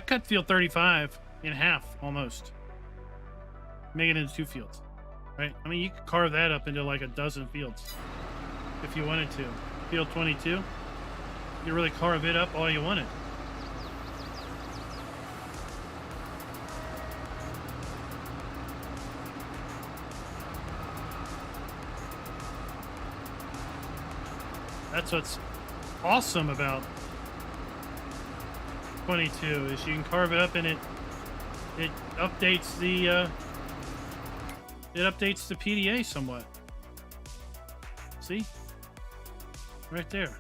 cut field 35 in half almost. Make it into 2 fields, right? I mean, you could carve that up into like a dozen fields if you wanted to. Field 22, you could really carve it up all you wanted. That's what's awesome about 22 is you can carve it up and it updates the PDA somewhat. See? Right there.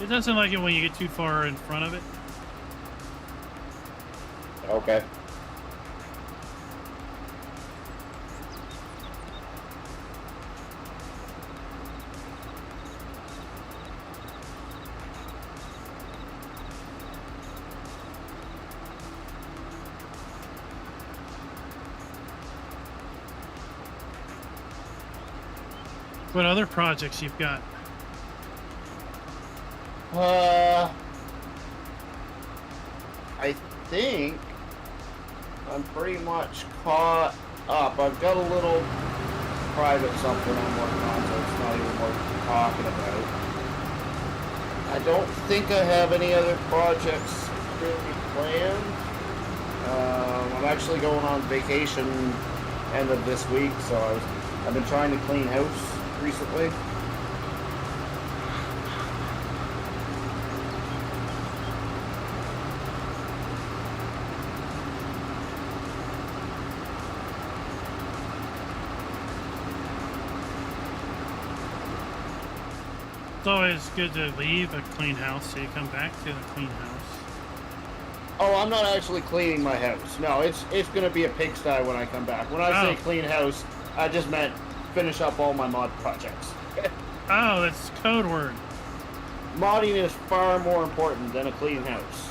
It doesn't like it when you get too far in front of it. Okay. What other projects you've got? I think I'm pretty much caught up. I've got a little private something I'm working on, so it's not even worth talking about. I don't think I have any other projects really planned. I'm actually going on vacation end of this week, so I've been trying to clean house recently. It's always good to leave a clean house so you come back to a clean house. Oh, I'm not actually cleaning my house. No, it's going to be a pigsty when I come back. When I say clean house, I just meant finish up all my mod projects. Oh, that's code word. Modding is far more important than a clean house.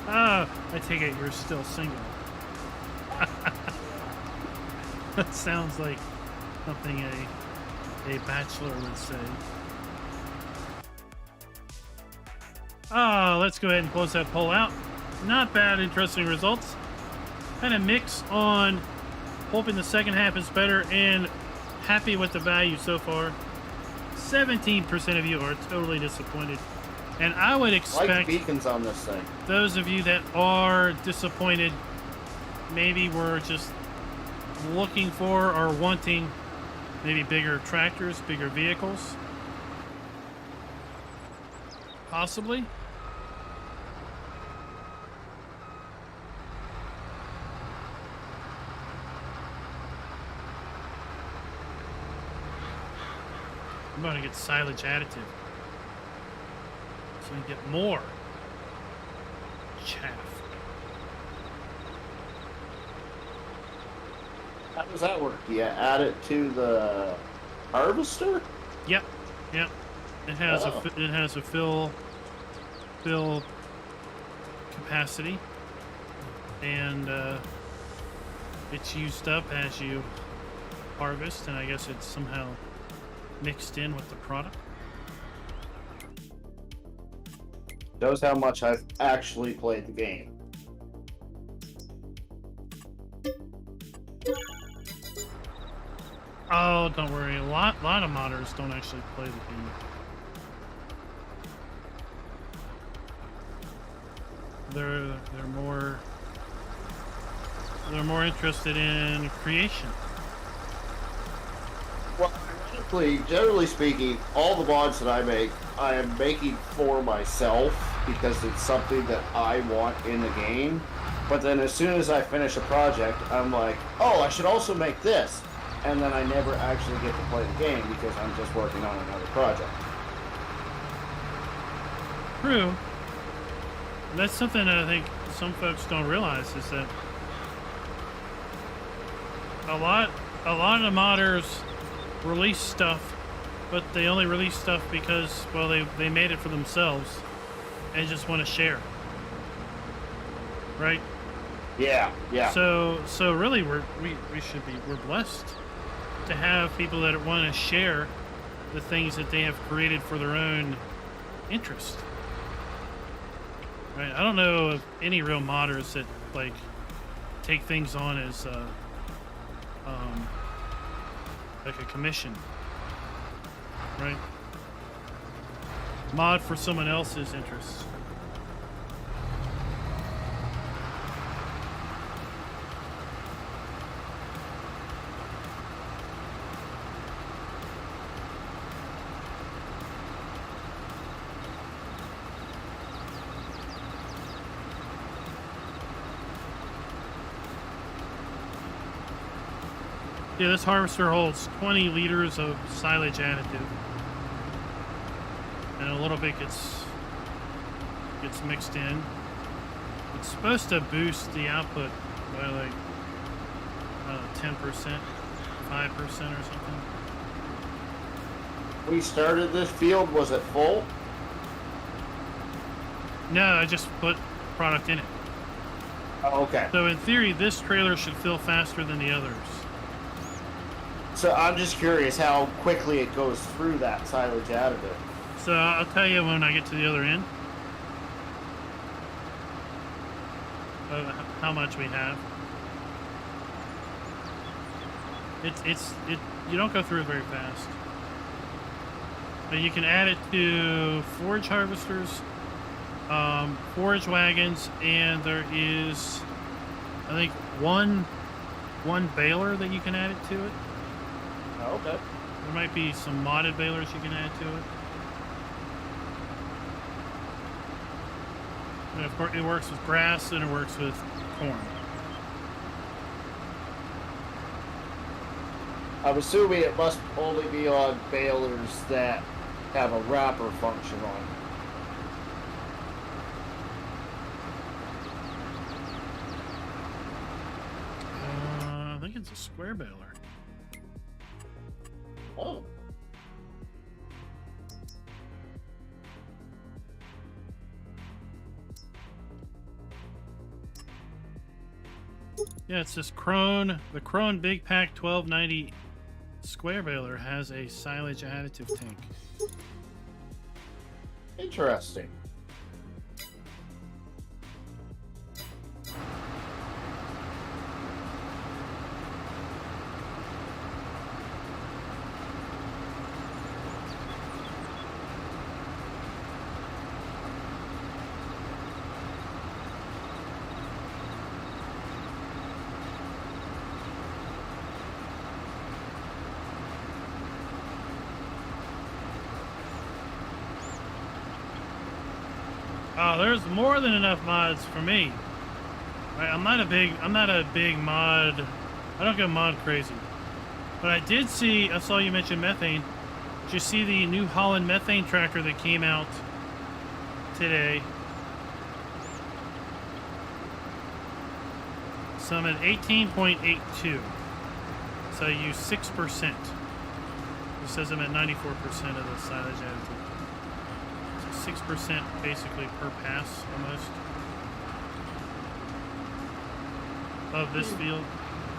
Oh, I take it you're still single. That sounds like something a bachelor would say. Oh, let's go ahead and close that poll out. Not bad, interesting results. Kind of mix on hoping the second half is better and happy with the value so far. 17% of you are totally disappointed. And I would expect like beacons on this thing. those of you that are disappointed maybe were just looking for or wanting maybe bigger tractors, bigger vehicles. Possibly. I'm going to get silage additive so we can get more chaff. How does that work? Do you add it to the harvester? Yep, yep. It has a fill capacity, and it's used up as you harvest, and I guess it's somehow mixed in with the product. Shows how much I've actually played the game. Oh, don't worry. A lot of modders don't actually play the game. They're more interested in creation. Well, ironically, generally speaking, all the mods that I make, I am making for myself because it's something that I want in the game. But then as soon as I finish a project, I'm like, oh, I should also make this. And then I never actually get to play the game because I'm just working on another project. True. That's something that I think some folks don't realize is that a lot of the modders release stuff, but they only release stuff because, well, they made it for themselves and just want to share. Right? Yeah, yeah. So really we're blessed to have people that want to share the things that they have created for their own interest. Right? I don't know of any real modders that like take things on as like a commission, right? Mod for someone else's interests. Yeah, this harvester holds 20 liters of silage additive, and a little bit gets mixed in. It's supposed to boost the output by like 10%, 5% or something. We started this field, was it full? No, I just put product in it. Oh, okay. So in theory, this trailer should fill faster than the others. So I'm just curious how quickly it goes through that silage additive. So I'll tell you when I get to the other end how much we have. You don't go through it very fast. But you can add it to forage harvesters, forage wagons, and there is, I think, one baler that you can add it to it. Oh, okay. There might be some modded balers you can add to it. And of course, it works with grass and it works with corn. I'm assuming it must only be on balers that have a wrapper function on. I think it's a square baler. Oh. Yeah, it's this Krone. The Krone Big Pack 1290 square baler has a silage additive tank. Interesting. Oh, there's more than enough mods for me. Right, I'm not a big mod. I don't go mod crazy. But I saw you mention methane. Did you see the New Holland methane tractor that came out today? So I'm at 18.82. So I use 6%. It says I'm at 94% of the silage additive. So 6% basically per pass almost of this field.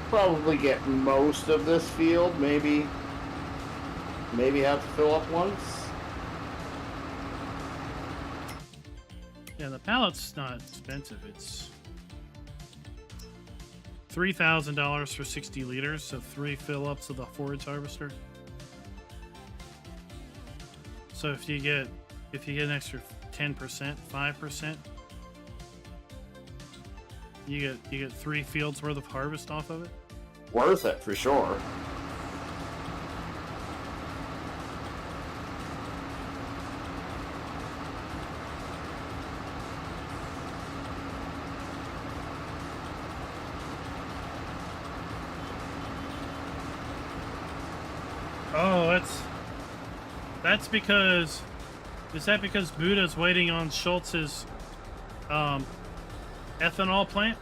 Probably get most of this field, maybe have to fill up once. Yeah, the pallet's not expensive. It's $3,000 for 60 liters, so 3 fill-ups of the forage harvester. So if you get an extra 10%, 5%, you get 3 fields worth of harvest off of it. Worth it for sure. Oh, that's because, is that because Buddha's waiting on Schultz's ethanol plant?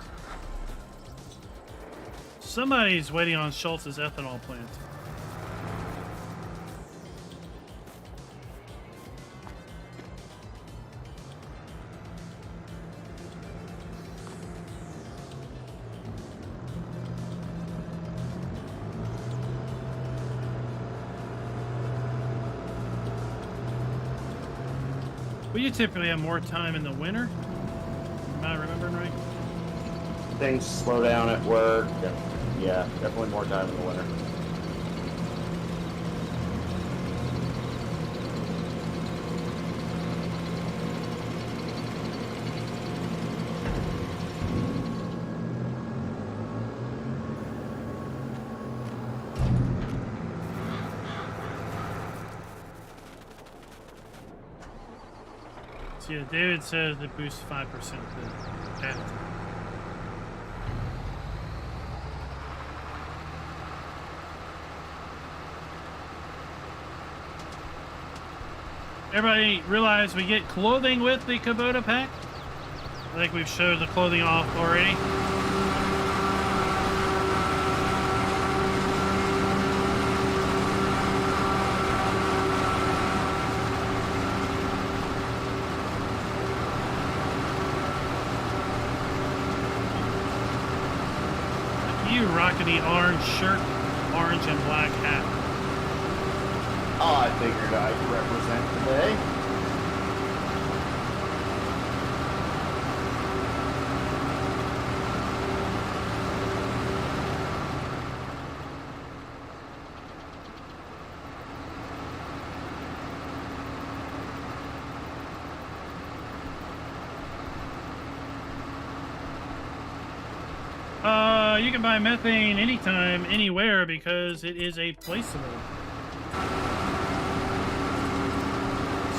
Somebody's waiting on Schultz's ethanol plant. Well, you typically have more time in the winter. Am I remembering right? Things slow down at work. Yeah, definitely more time in the winter. Yeah, David says it boosts 5% the additive. Everybody realize we get clothing with the Kubota pack? I think we've showed the clothing off already. You rocking the orange shirt, orange and black hat. Oh, I figured I'd represent today. You can buy methane anytime, anywhere, because it is a placeable.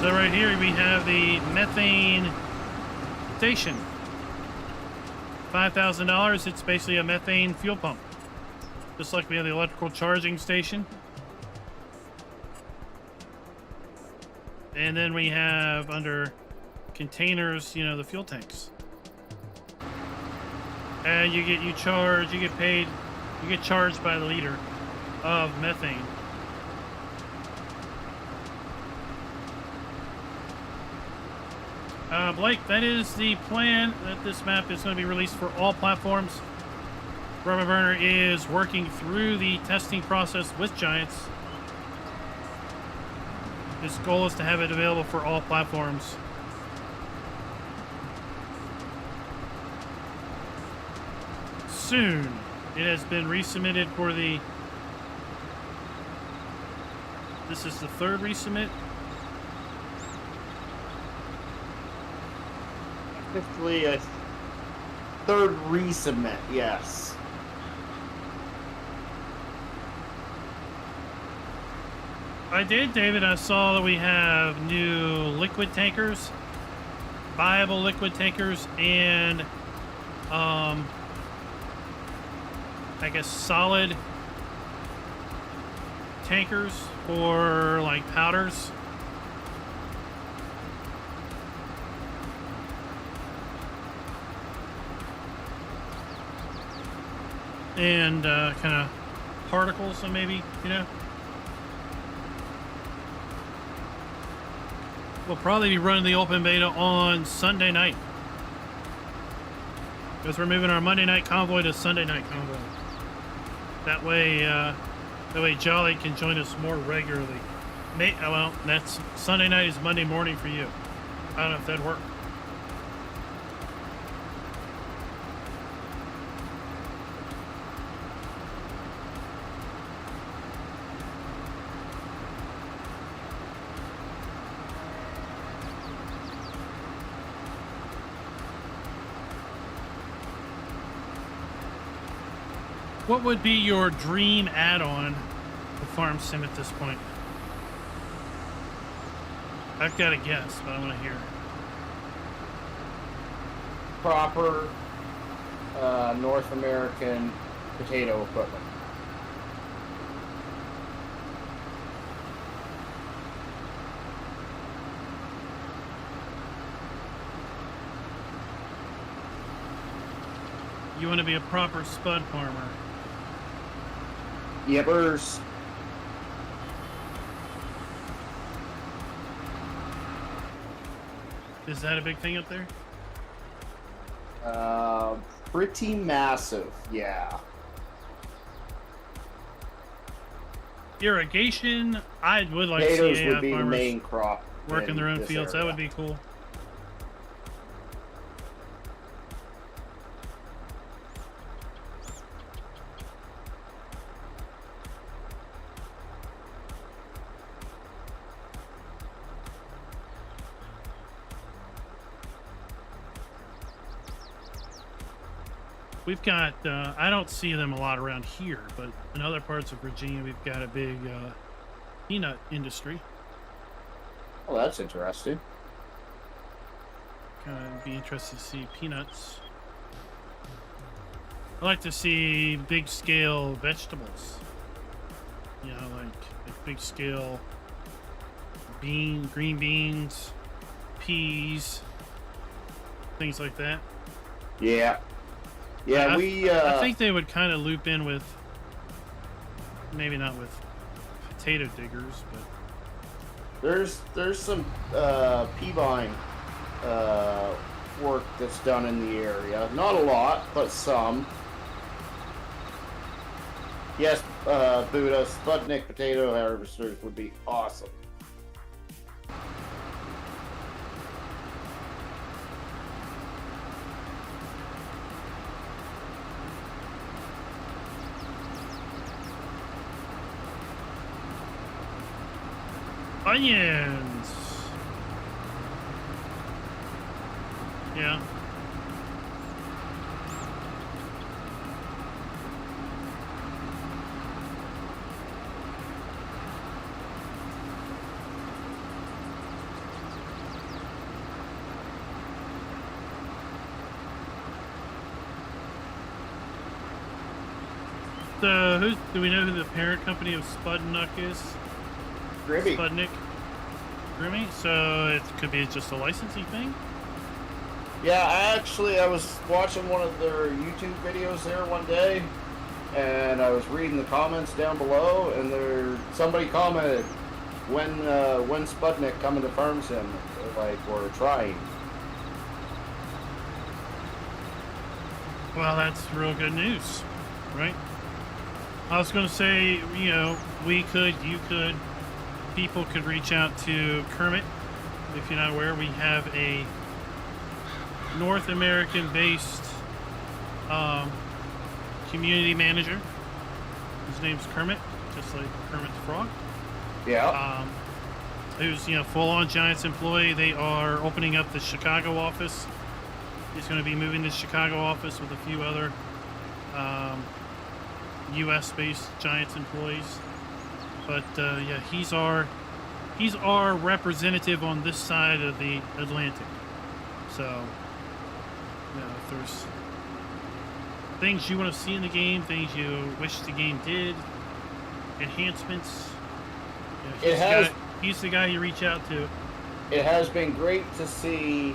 So right here we have the Methane Station. $5,000, it's basically a methane fuel pump. Just like we have the electrical charging station. And then we have under containers, you know, the fuel tanks. And you get charged by the liter of methane. Blake, that is the plan, that this map is going to be released for all platforms. Rubber Burner is working through the testing process with Giants. His goal is to have it available for all platforms. Soon. It has been resubmitted for the... This is the third resubmit. Officially a third resubmit, yes. I did, David. I saw that we have new liquid tankers viable liquid tankers and I guess solid tankers for like powders. And kind of particles, so maybe, you know. We'll probably be running the open beta on Sunday night, because we're moving our Monday night convoy to Sunday night convoy. That way Jolly can join us more regularly. Well, that's Sunday night is Monday morning for you. I don't know if that'd work. What would be your dream add-on to Farm Sim at this point? I've got a guess, but I want to hear. Proper North American potato equipment. You want to be a proper spud farmer. Yippers. Is that a big thing up there? Pretty massive, yeah. Irrigation, I would like Potatoes to see would be the farmers main crop. working their own this fields. area. That would be cool. We've got, I don't see them a lot around here, but in other parts of Virginia, we've got a big peanut industry. Oh, that's interesting. Kind of be interested to see peanuts. I like to see big scale vegetables. You know, like big scale green beans, peas, things like that. Yeah. Yeah, I think they would kind of loop in with, maybe not with potato diggers, but there's some pea vine work that's done in the area. Not a lot, but some. Yes, Buddha, Sputnik potato harvesters would be awesome. onions. Yeah. Do we know who the parent company of Sputnik is? Grimmy. Sputnik. Grimmy? So it could be just a licensing thing? Yeah, I was watching one of their YouTube videos there one day, and I was reading the comments down below, and somebody commented, when Sputnik coming to Farm Sim? Like, we're trying. Well, that's real good news, right? I was going to say, you know, you could, people could reach out to Kermit. If you're not aware, we have a North American-based community manager. His name's Kermit, just like Kermit the Frog. Yeah. Who's, you know, full-on Giants employee. They are opening up the Chicago office. He's going to be moving to the Chicago office with a few other U.S.-based Giants employees. But yeah, he's our representative on this side of the Atlantic. So, if there's things you want to see in the game, things you wish the game did, enhancements, he's the guy you reach out to. It has been great to see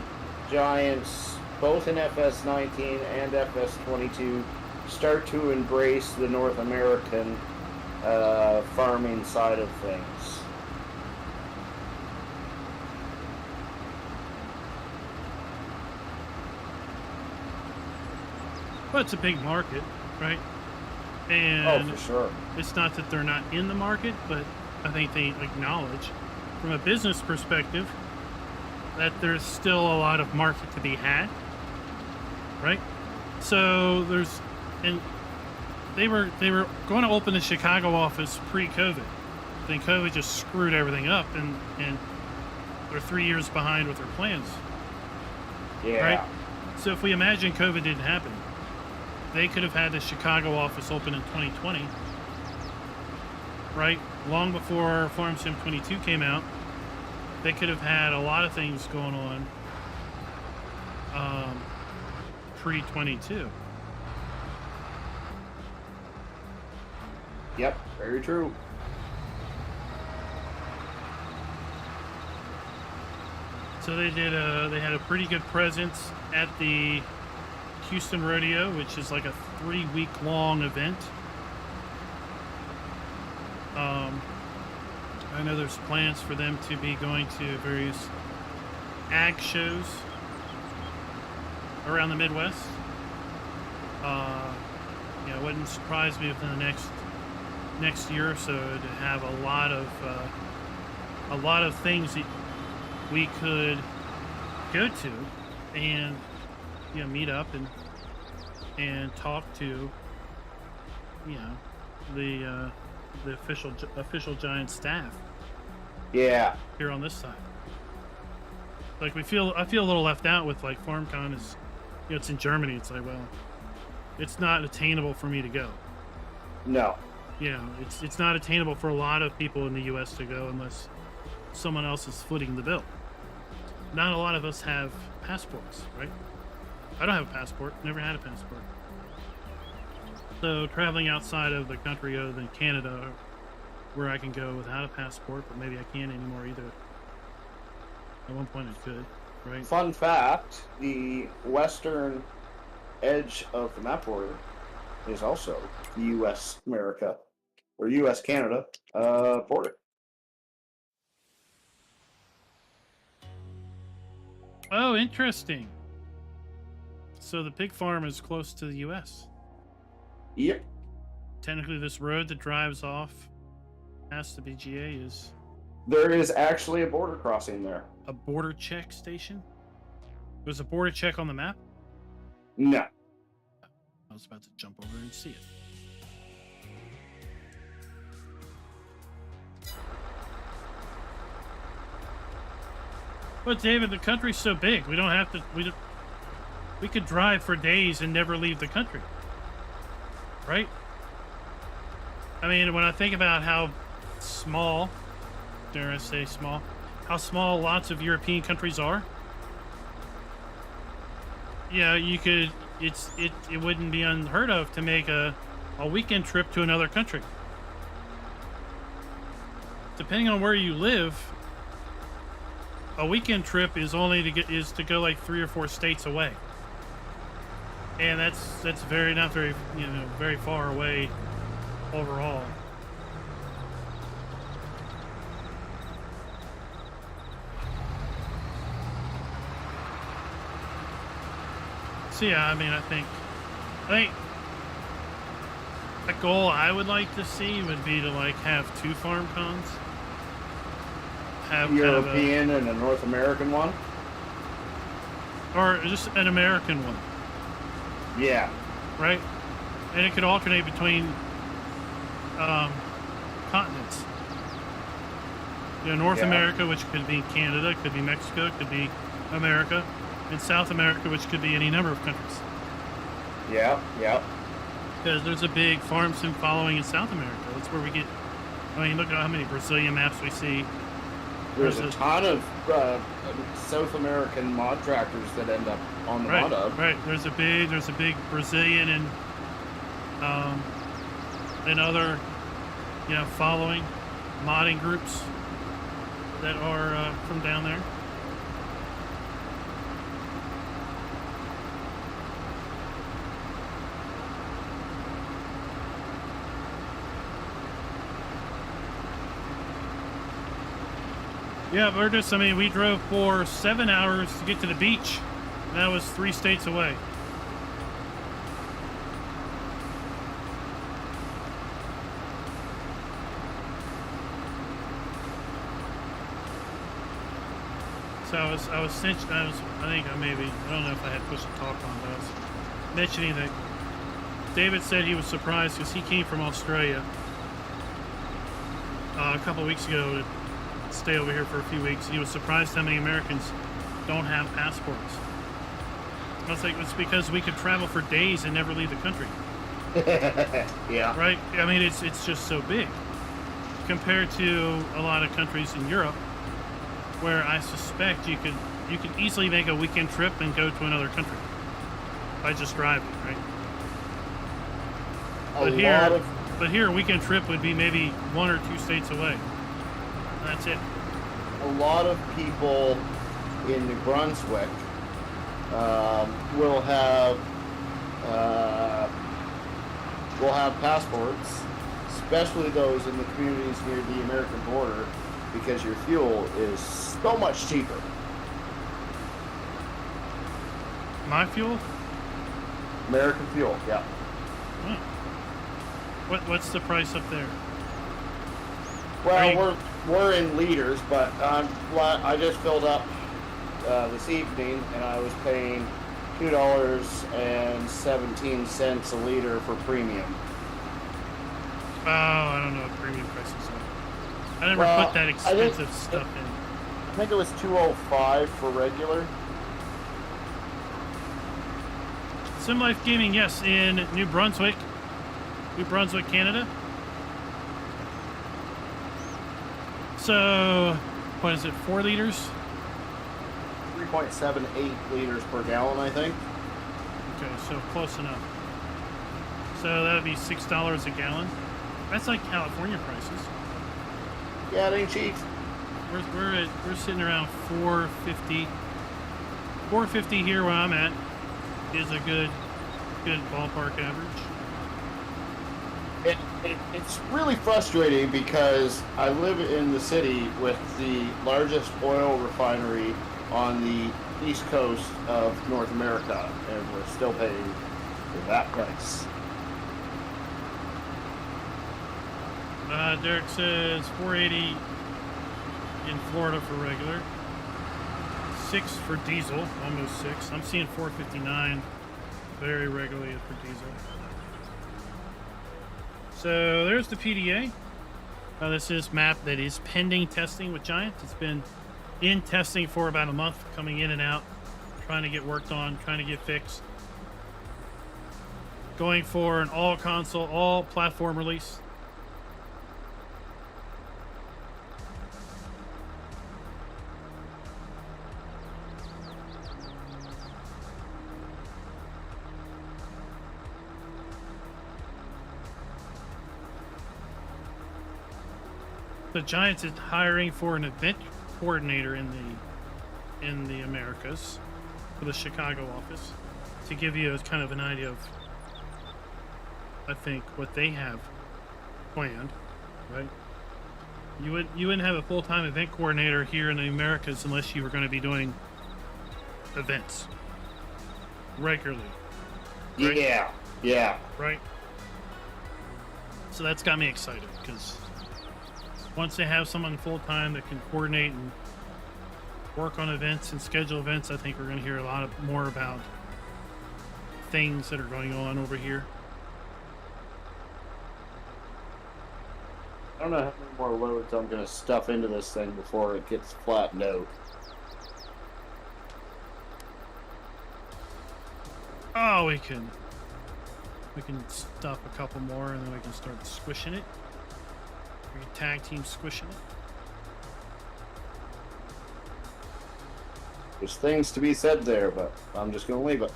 Giants, both in FS19 and FS22, start to embrace the North American farming side of things. Well, it's a big market, right? And for sure. It's not that they're not in the market, but I think they acknowledge, from a business perspective, that there's still a lot of market to be had, right? So they were going to open the Chicago office pre-COVID. Then COVID just screwed everything up, and they're 3 years behind with their plans. Yeah. Right? So if we imagine COVID didn't happen, they could have had the Chicago office open in 2020, right? Long before Farm Sim 22 came out. They could have had a lot of things going on pre-22. Yep, very true. So they had a pretty good presence at the Houston Rodeo, which is like a 3-week-long event. I know there's plans for them to be going to various ag shows around the Midwest. It wouldn't surprise me within the next year or so to have a lot of things that we could go to and meet up and talk to the official Giant staff. Yeah. Here on this side, like I feel a little left out with like FarmCon is, it's in Germany. It's like, well, it's not attainable for me to go. No. It's not attainable for a lot of people in the U.S. to go unless someone else is footing the bill. Not a lot of us have passports, right? I don't have a passport. Never had a passport. So traveling outside of the country other than Canada, where I can go without a passport, but maybe I can't anymore either. At one point I could, right? Fun fact, the western edge of the map border is also the U.S.-America, or U.S.-Canada border. Oh, interesting. So the pig farm is close to the U.S. Yep. Technically, this road that drives off past the BGA is... There is actually a border crossing there. A border check station? There's a border check on the map? No. I was about to jump over and see it. But David, the country's so big. We don't have to... We could drive for days and never leave the country. Right? I mean, when I think about how small, dare I say small, how small lots of European countries are, you could, it wouldn't be unheard of to make a weekend trip to another country. Depending on where you live, a weekend trip is to go like 3 or 4 states away. And that's not very far away overall. So yeah, I mean, I think a goal I would like to see would be to like have 2 farm cons. Have European and a North American one? Or just an American one. Yeah. Right? And it could alternate between continents. North America, which could be Canada, could be Mexico, could be America, and South America, which could be any number of countries. Yeah. Because there's a big farm sim following in South America. That's where we get... I mean, look at how many Brazilian maps we see. there's a ton of South American mod tractors that end up on the mod hub. Right. There's a big Brazilian and other, following modding groups that are from down there. Yeah, Burgess, we drove for 7 hours to get to the beach. And that was 3 states away. So I don't know if I had push to talk on, but I was mentioning that David said he was surprised because he came from Australia a couple of weeks ago to stay over here for a few weeks. He was surprised how many Americans don't have passports. I was like, it's because we could travel for days and never leave the country. Yeah. Right? It's just so big compared to a lot of countries in Europe where I suspect you could easily make a weekend trip and go to another country by just driving, right? But here a weekend trip would be maybe 1 or 2 states away. That's it. A lot of people in New Brunswick will have passports, especially those in the communities near the American border, because your fuel is so much cheaper. My fuel? American fuel, yeah. Oh. What's the price up there? Well, we're in liters, but I just filled up this evening, and I was paying $2.17 a liter for premium. Oh, I don't know what premium prices are. I never put that expensive stuff in. I think it was $2.05 for regular. Sim Life Gaming, yes, in New Brunswick, Canada. So, what is it, 4 liters? 3.78 liters per gallon, I think. Okay, so close enough. So that would be $6 a gallon. That's like California prices. Yeah, it ain't cheap. We're sitting around 450. 450 here where I'm at is a good ballpark average. It's really frustrating because I live in the city with the largest oil refinery on the east coast of North America, and we're still paying for that price. Derek says 480 in Florida for regular, 6 for diesel, almost 6. I'm seeing 459 very regularly for diesel. So there's the PDA. This is map that is pending testing with Giant. It's been in testing for about a month, coming in and out, trying to get worked on, trying to get fixed. Going for an all console, all platform release. The Giants is hiring for an event coordinator in the Americas for the Chicago office to give you kind of an idea of, I think, what they have planned, right? You wouldn't have a full-time event coordinator here in the Americas unless you were going to be doing events regularly. Right? Yeah. Right? So that's got me excited because once they have someone full-time that can coordinate and work on events and schedule events, I think we're going to hear a lot more about things that are going on over here. I don't know how many more loads I'm going to stuff into this thing before it gets flattened out. Oh, we can stuff a couple more and then we can start squishing it. We can tag team squishing it. There's things to be said there, but I'm just gonna leave it.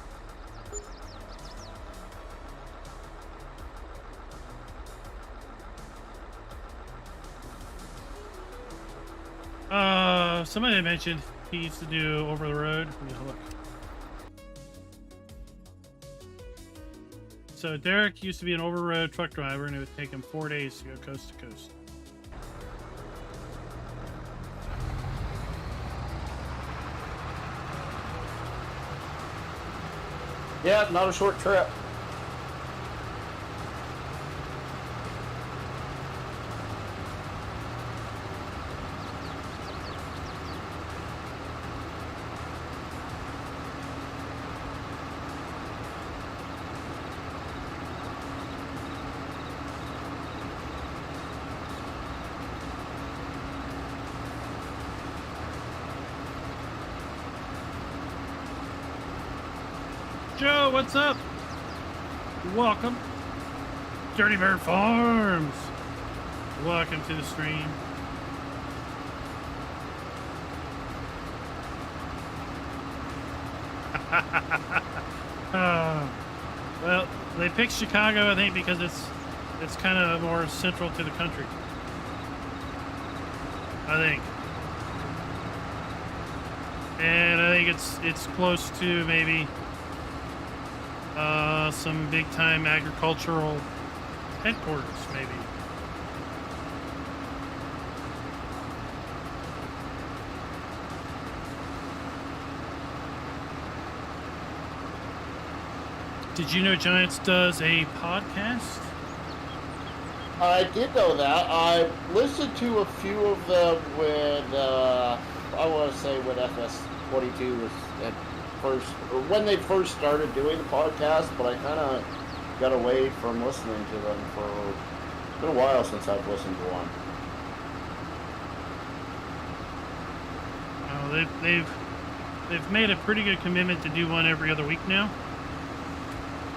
Somebody mentioned he used to do over the road. Let me look. So Derek used to be an over the road truck driver, and it would take him 4 days to go coast to coast. Yeah, not a short trip. Joe, what's up? Welcome. Dirty Bird Farms. Welcome to the stream. Well, they picked Chicago, I think, because it's kind of more central to the country. I think. And I think it's close to maybe some big time agricultural headquarters, maybe. Did you know Giants does a podcast? I did know that. I listened to a few of them when, I want to say when FS22 was at first, or when they first started doing the podcast, but I kind of got away from listening to them for, it's been a while since I've listened to one. Oh, they've made a pretty good commitment to do one every other week now.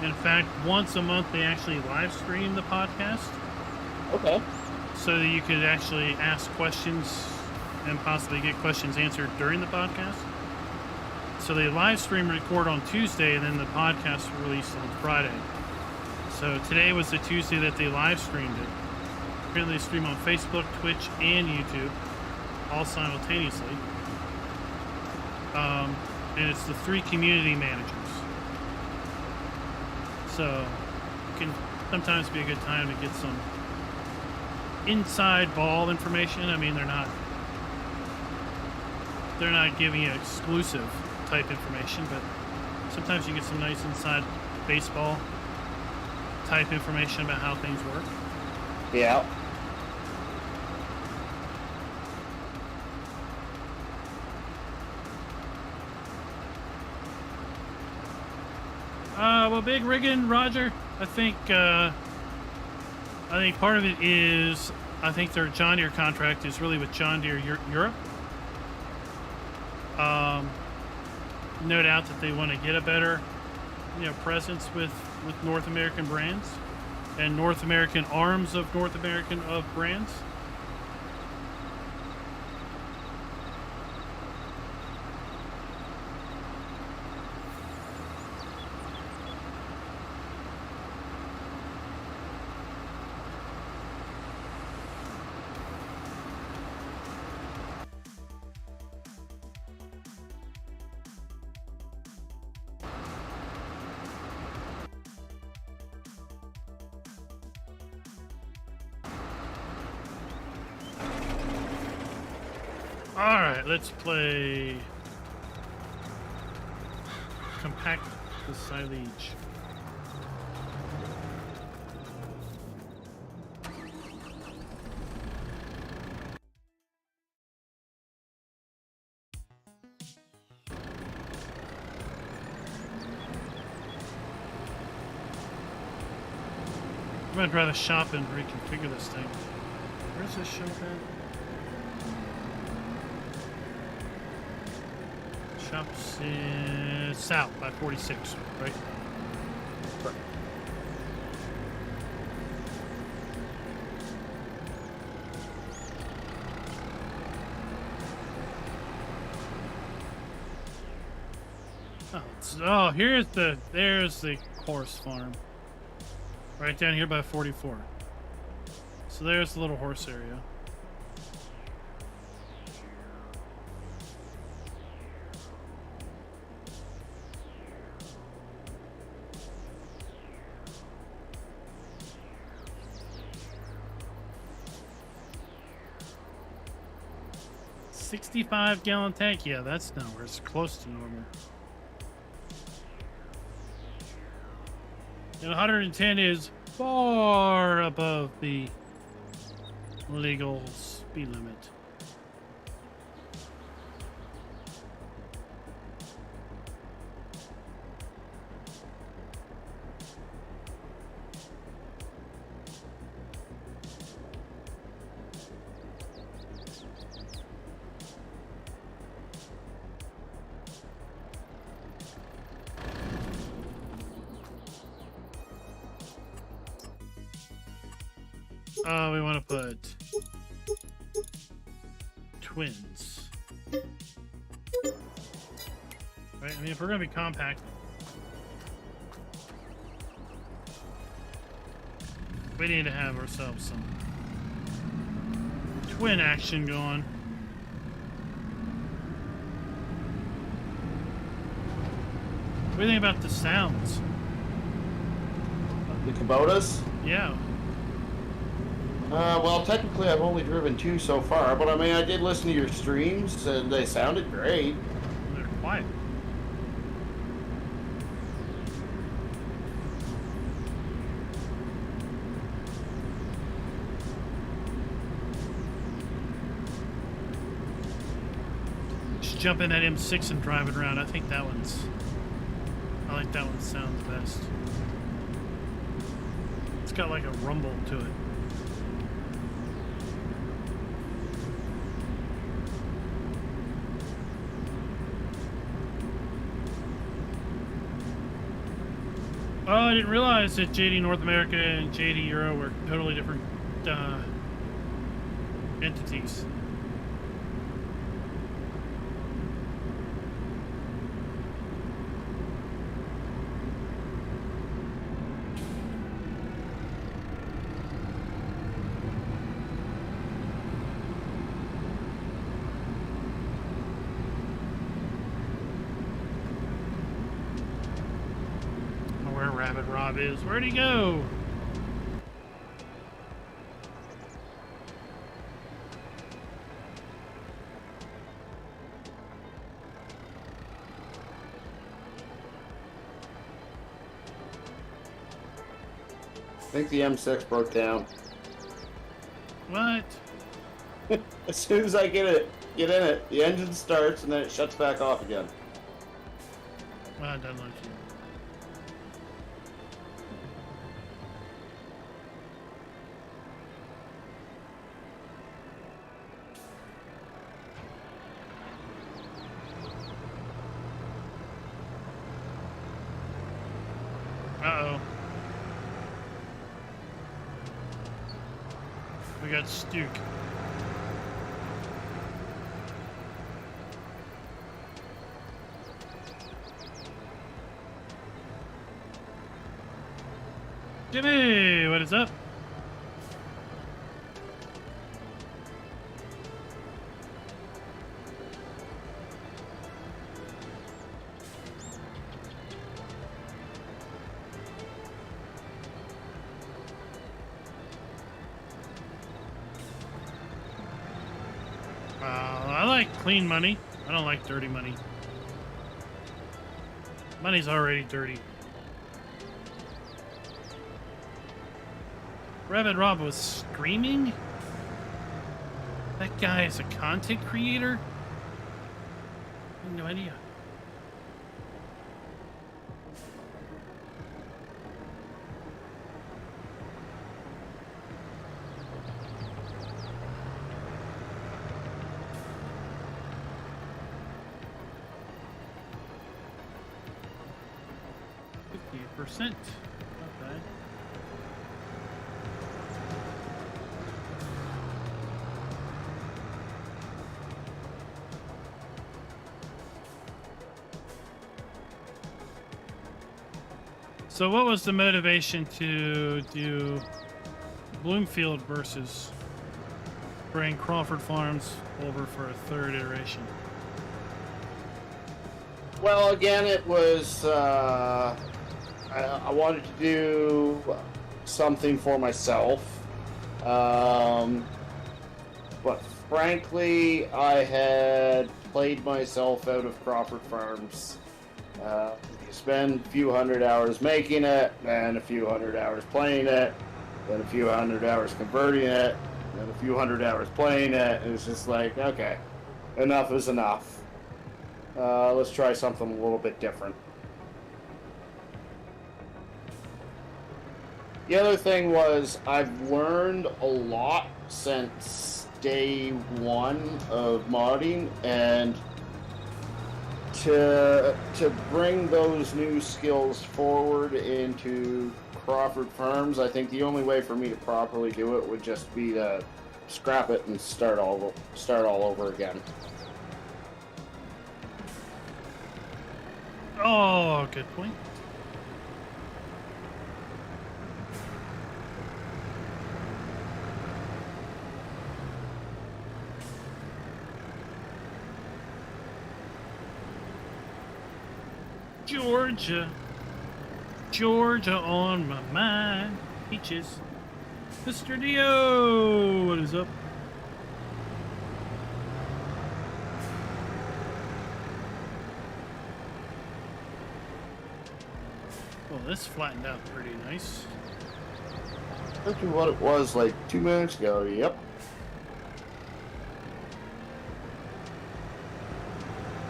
In fact, once a month they actually live stream the podcast. Okay. So that you could actually ask questions and possibly get questions answered during the podcast. So they live stream record on Tuesday, and then the podcast released on Friday. So today was the Tuesday that they live streamed it. Apparently they stream on Facebook, Twitch, and YouTube, all simultaneously. And it's the 3 community managers. So it can sometimes be a good time to get some inside ball information. I mean, they're not giving you exclusive type information, but sometimes you get some nice inside baseball type information about how things work. Yeah. Well, big rigging, Roger. I think part of it is, I think their John Deere contract is really with John Deere Europe. No doubt that they want to get a better, presence with North American brands and North American arms of North American brands. Alright, let's play Compact the Silage. I'm gonna try to shop and reconfigure this thing. Where's this shop at? Shops in south by 46, right? Correct. Oh, there's the horse farm. Right down here by 44. So there's the little horse area. $65-gallon tank. Yeah, that's nowhere. It's close to normal. And 110 is far above the legal speed limit. Oh, we want to put twins. Right? I mean, if we're going to be compact, we need to have ourselves some twin action going. What do you think about the sounds? The Kubotas? Yeah. Well, technically I've only driven 2 so far, but I mean, I did listen to your streams, and they sounded great. They're quiet. Just jump in that M6 and drive it around. I like that one sounds best. It's got like a rumble to it. Oh, I didn't realize that JD North America and JD Euro were totally different entities. Rob is. Where'd he go? I think the M6 broke down. What? As soon as I get in it, the engine starts and then it shuts back off again. Well, it doesn't look you. Uh-oh. We got Stuke. Jimmy, what is up? I like clean money. I don't like dirty money. Money's already dirty. Rabbit Rob was screaming? That guy is a content creator? I have no idea. %. Not bad. So what was the motivation to do Bloomfield versus bring Crawford Farms over for a third iteration? Well, again, it was I wanted to do something for myself, but frankly, I had played myself out of Crawford Farms. You spend a few hundred hours making it, then a few hundred hours playing it, then a few hundred hours converting it, then a few hundred hours playing it, and it's just like, okay, enough is enough. Let's try something a little bit different. The other thing was I've learned a lot since day one of modding, and to bring those new skills forward into Crawford Farms, I think the only way for me to properly do it would just be to scrap it and start all over again. Oh, good point. Georgia on my mind. Peaches. Mr. Dio, what is up? Well, this flattened out pretty nice. Look at what it was like 2 minutes ago. Yep.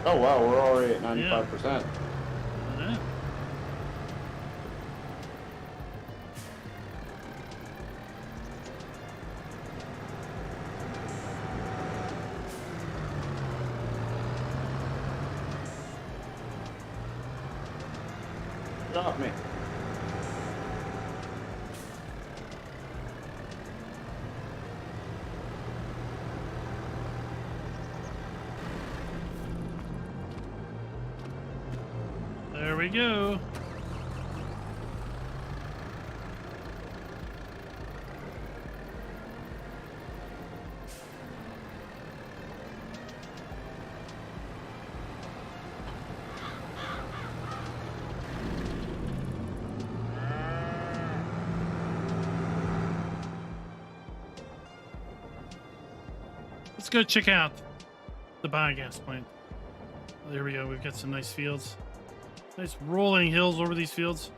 Oh wow, we're already at 95%. Yeah. Stop me. There we go. Let's go check out the biogas plant. There we go. We've got some nice fields. Nice rolling hills over these fields.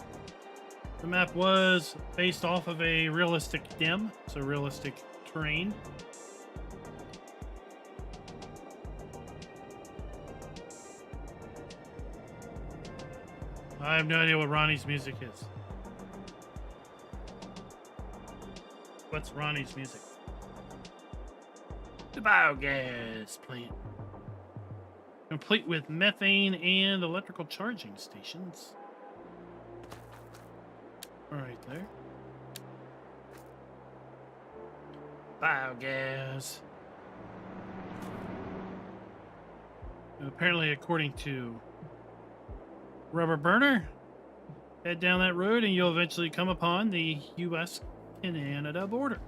The map was based off of a realistic dim, so realistic terrain. I have no idea what Ronnie's music is. What's Ronnie's music? The biogas plant. Complete with methane and electrical charging stations. All right, there. Biogas. And apparently, according to Rubber Burner, head down that road and you'll eventually come upon the U.S.-Canada border.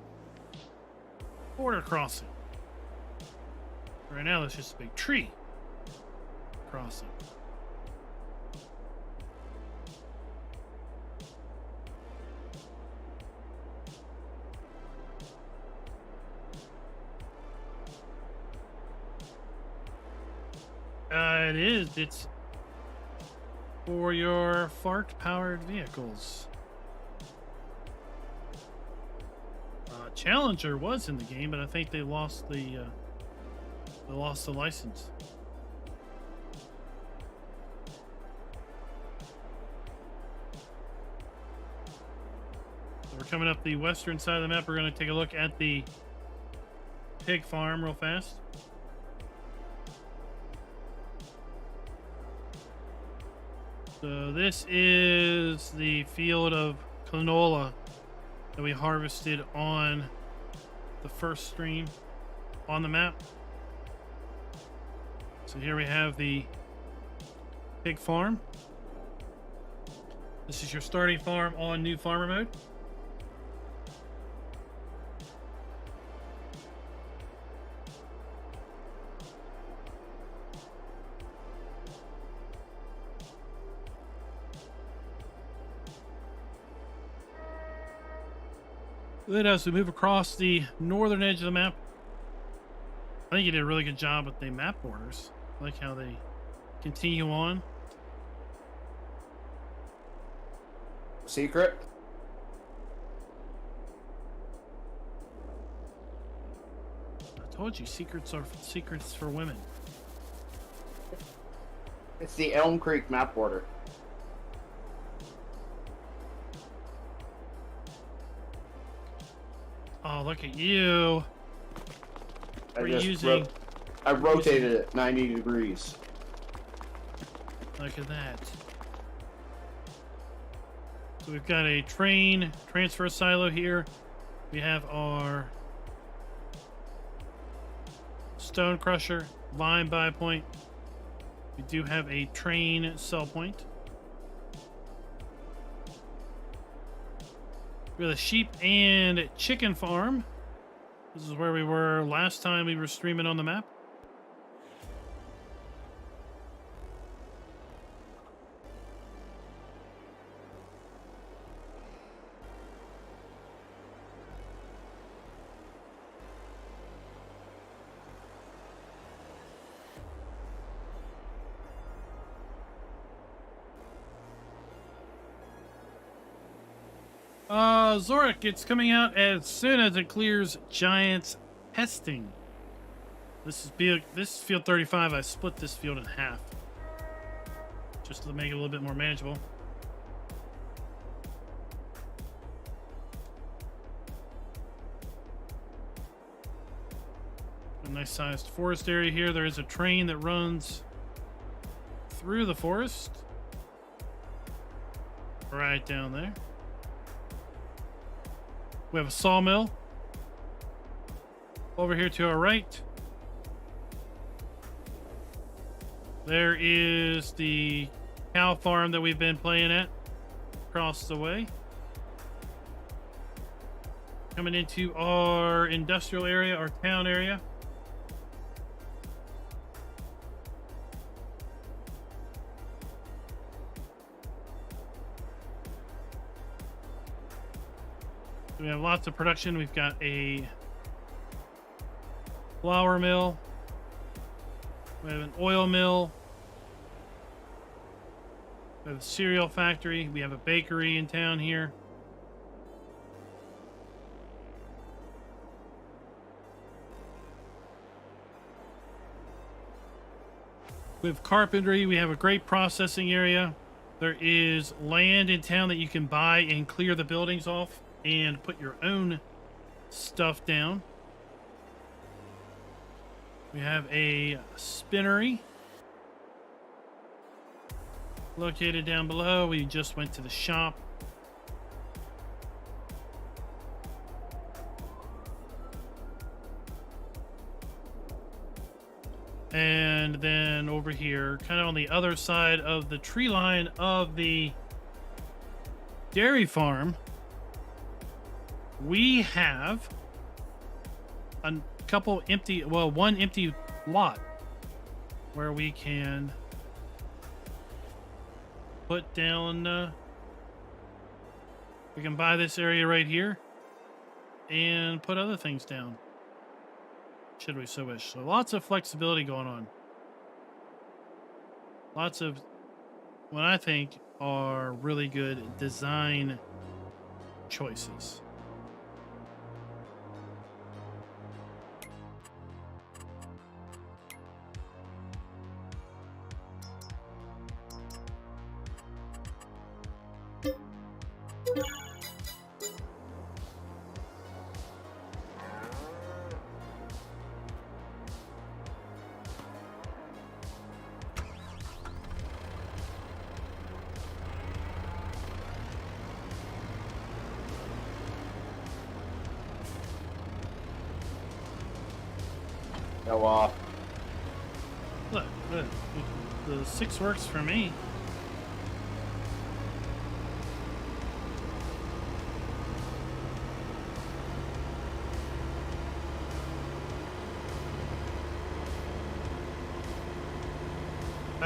Border crossing. Right now, that's just a big tree crossing. It is. It's for your fart-powered vehicles. Challenger was in the game, but I think they lost the license. So we're coming up the western side of the map. We're going to take a look at the pig farm real fast. So this is the field of canola that we harvested on the first stream on the map. So here we have the pig farm. This is your starting farm on new farmer mode. Then as we move across the northern edge of the map, I think you did a really good job with the map borders. I like how they continue on. Secret? I told you, secrets are secrets for women. It's the Elm Creek map border. Oh, look at you. I rotated it 90 degrees. Look at that. So we've got a train transfer silo here. We have our stone crusher, lime buy point. We do have a train sell point. We have a sheep and chicken farm. This is where we were last time we were streaming on the map. Zorik, it's coming out as soon as it clears Giants testing. This is field 35. I split this field in half just to make it a little bit more manageable. A nice sized forest area here. There is a train that runs through the forest right down there. We have a sawmill over here to our right. There is the cow farm that we've been playing at across the way. Coming into our industrial area, our town area. We have lots of production. We've got a flour mill. We have an oil mill. We have a cereal factory. We have a bakery in town here. We have carpentry. We have a great processing area. There is land in town that you can buy and clear the buildings off and put your own stuff down. We have a spinnery located down below. We just went to the shop. And then over here, kind of on the other side of the tree line of the dairy farm, we have a couple empty, well, one empty lot where we can put down, we can buy this area right here and put other things down, should we so wish. So lots of flexibility going on. Lots of what I think are really good design choices. Go off. Look, the 6 works for me.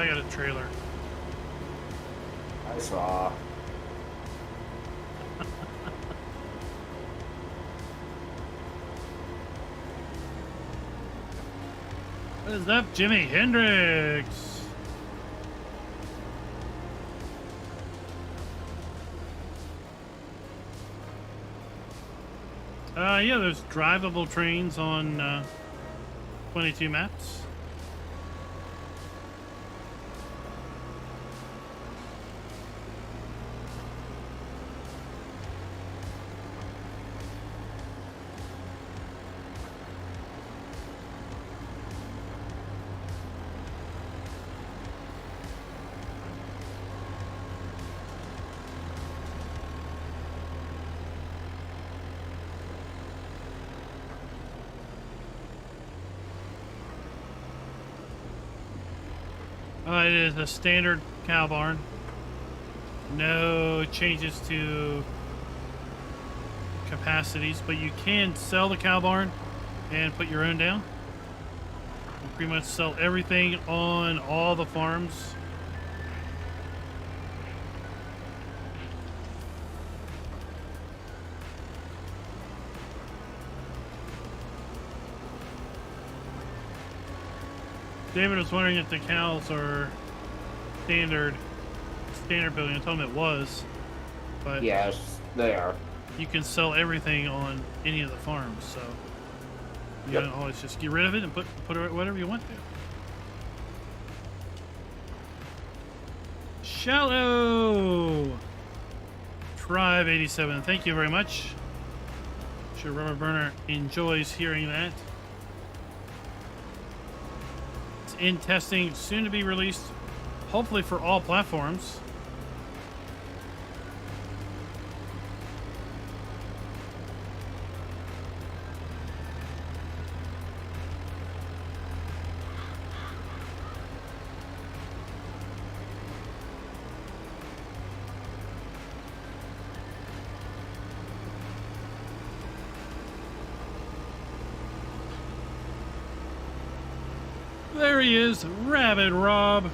I got a trailer. I saw. What is up, Jimi Hendrix? Yeah, there's drivable trains on 22 maps. It is a standard cow barn. No changes to capacities, but you can sell the cow barn and put your own down. You pretty much sell everything on all the farms. David was wondering if the cows are standard building. I told him it was, but Yes, they are. you can sell everything on any of the farms, so you Yep. don't always just get rid of it and put whatever you want to. Shallow Tribe 87, thank you very much. I'm sure Rubber Burner enjoys hearing that. It's in testing, soon to be released, hopefully for all platforms. There he is, Rabbit Rob.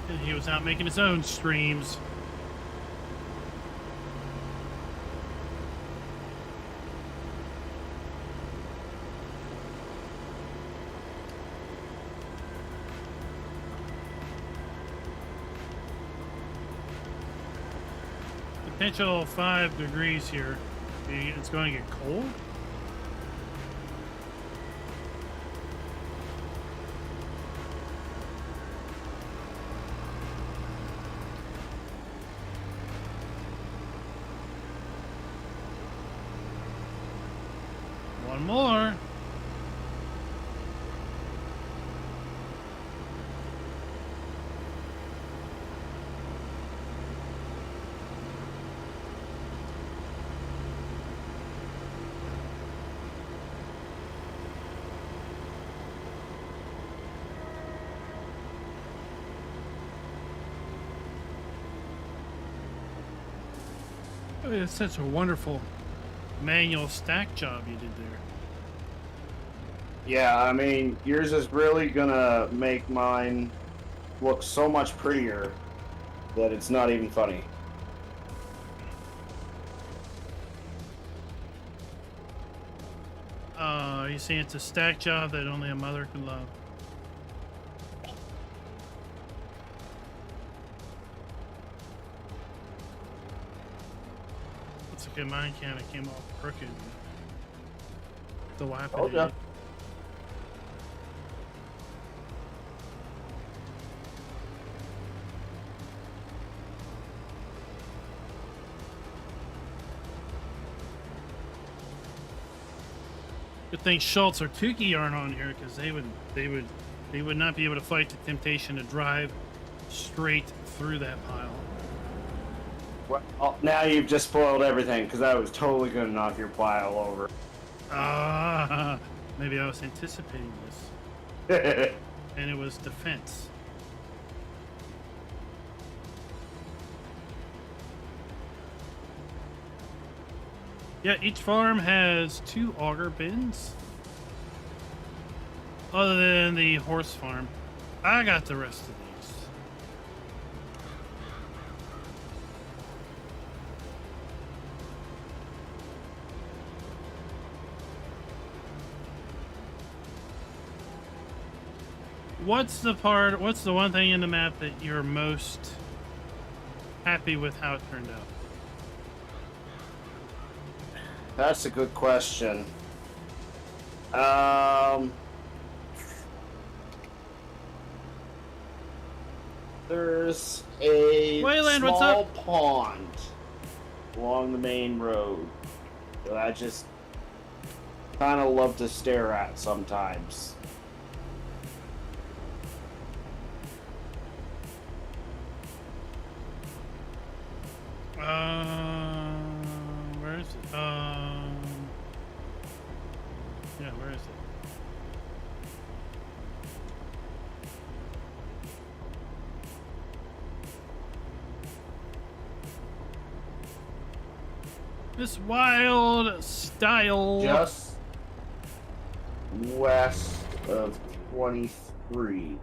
And he was out making his own streams. Potential 5 degrees here. It's going to get cold. One more. Oh, it's such a wonderful manual stack job you did there. Yeah, I mean, yours is really gonna make mine look so much prettier that it's not even funny. You see, it's a stack job that only a mother can love. It's okay, mine kind of came off crooked. Dilapidated. ya. Good thing Schultz or Tukey aren't on here, because they would not be able to fight the temptation to drive straight through that pile. Well, now you've just spoiled everything, because I was totally gonna knock your pile over. Ah, maybe I was anticipating this, and it was defense. Yeah, each farm has 2 auger bins. other than the horse farm. I got the rest of these. What's the one thing in the map that you're most happy with how it turned out? That's a good question. There's a Wayland, what's small up? pond along the main road that I just kind of love to stare at sometimes. Where is it? Yeah, where is it? This wild style. Just west of 23.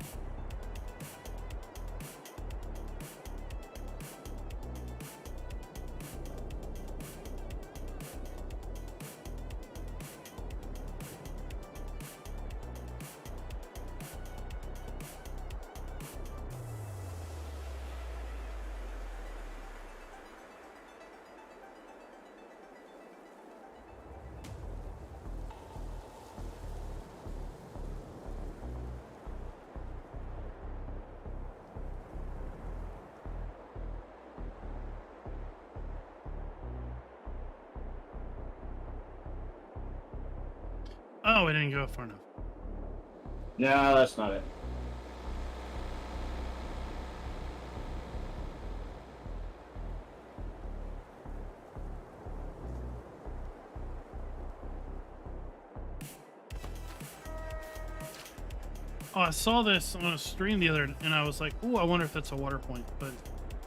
Oh, we didn't go far enough. No, that's not it. Oh, I saw this on a stream the other, and I was like, "Ooh, I wonder if that's a water point," but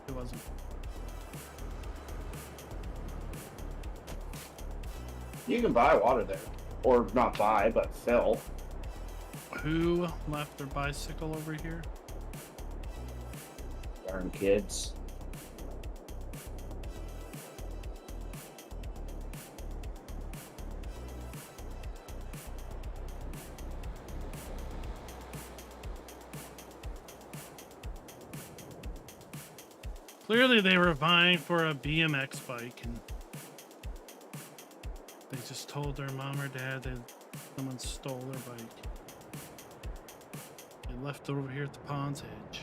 it wasn't. You can buy water there. Or not buy, but fill. Who left their bicycle over here? Darn kids. Clearly, they were vying for a BMX bike, and they just told their mom or dad that someone stole their bike. They left it over here at the pond's edge.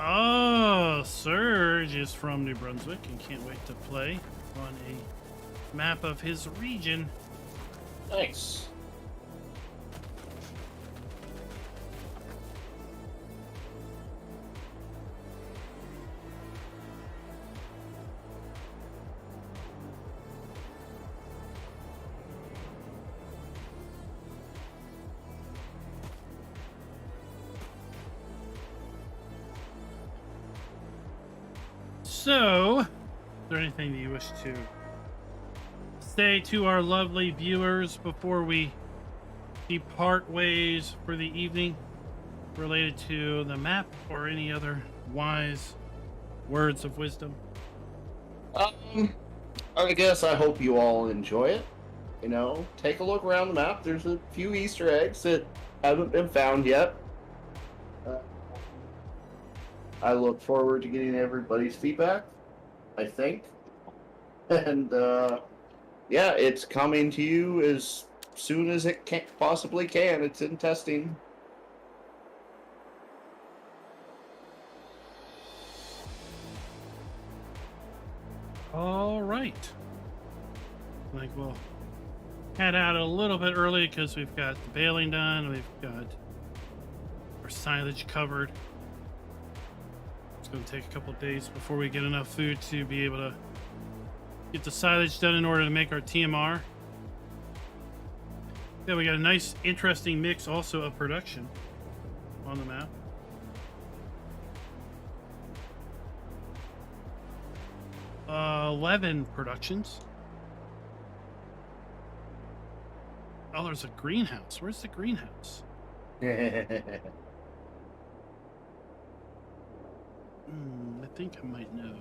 Oh, Serge is from New Brunswick and can't wait to play on a map of his region. Nice. So, is there anything that you wish to say to our lovely viewers before we depart ways for the evening related to the map or any other wise words of wisdom? I guess I hope you all enjoy it. You know, take a look around the map. There's a few Easter eggs that haven't been found yet. I look forward to getting everybody's feedback, I think. And, yeah, it's coming to you as soon as it possibly can. It's in testing. All right. like we'll head out a little bit early because we've got the baling done. We've got our silage covered. It's going to take a couple days before we get enough food to be able to get the silage done in order to make our TMR. Yeah, we got a nice, interesting mix also of production on the map. Uh, 11 productions. Oh, there's a greenhouse. Where's the greenhouse? I think I might know.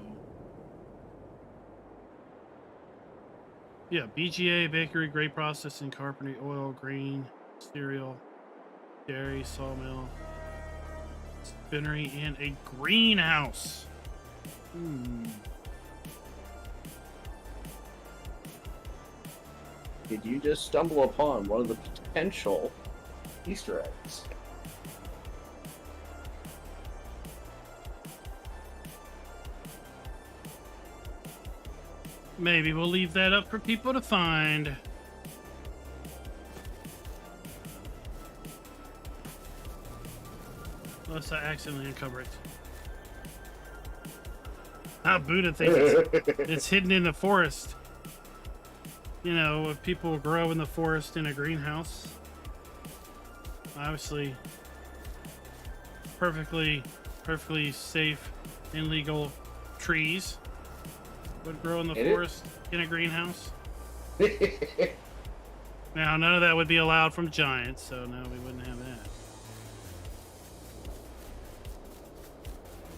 Yeah, BGA, bakery, grape processing, carpentry, oil, grain, cereal, dairy, sawmill, spinnery, and a greenhouse. Did you just stumble upon one of the potential Easter eggs? Maybe we'll leave that up for people to find. Unless I accidentally uncover it. Ah, Buddha thinks it's hidden in the forest. You know, if people grow in the forest in a greenhouse, obviously perfectly safe and legal trees would grow in the forest in a greenhouse. Now, none of that would be allowed from giants, so no, we wouldn't have that.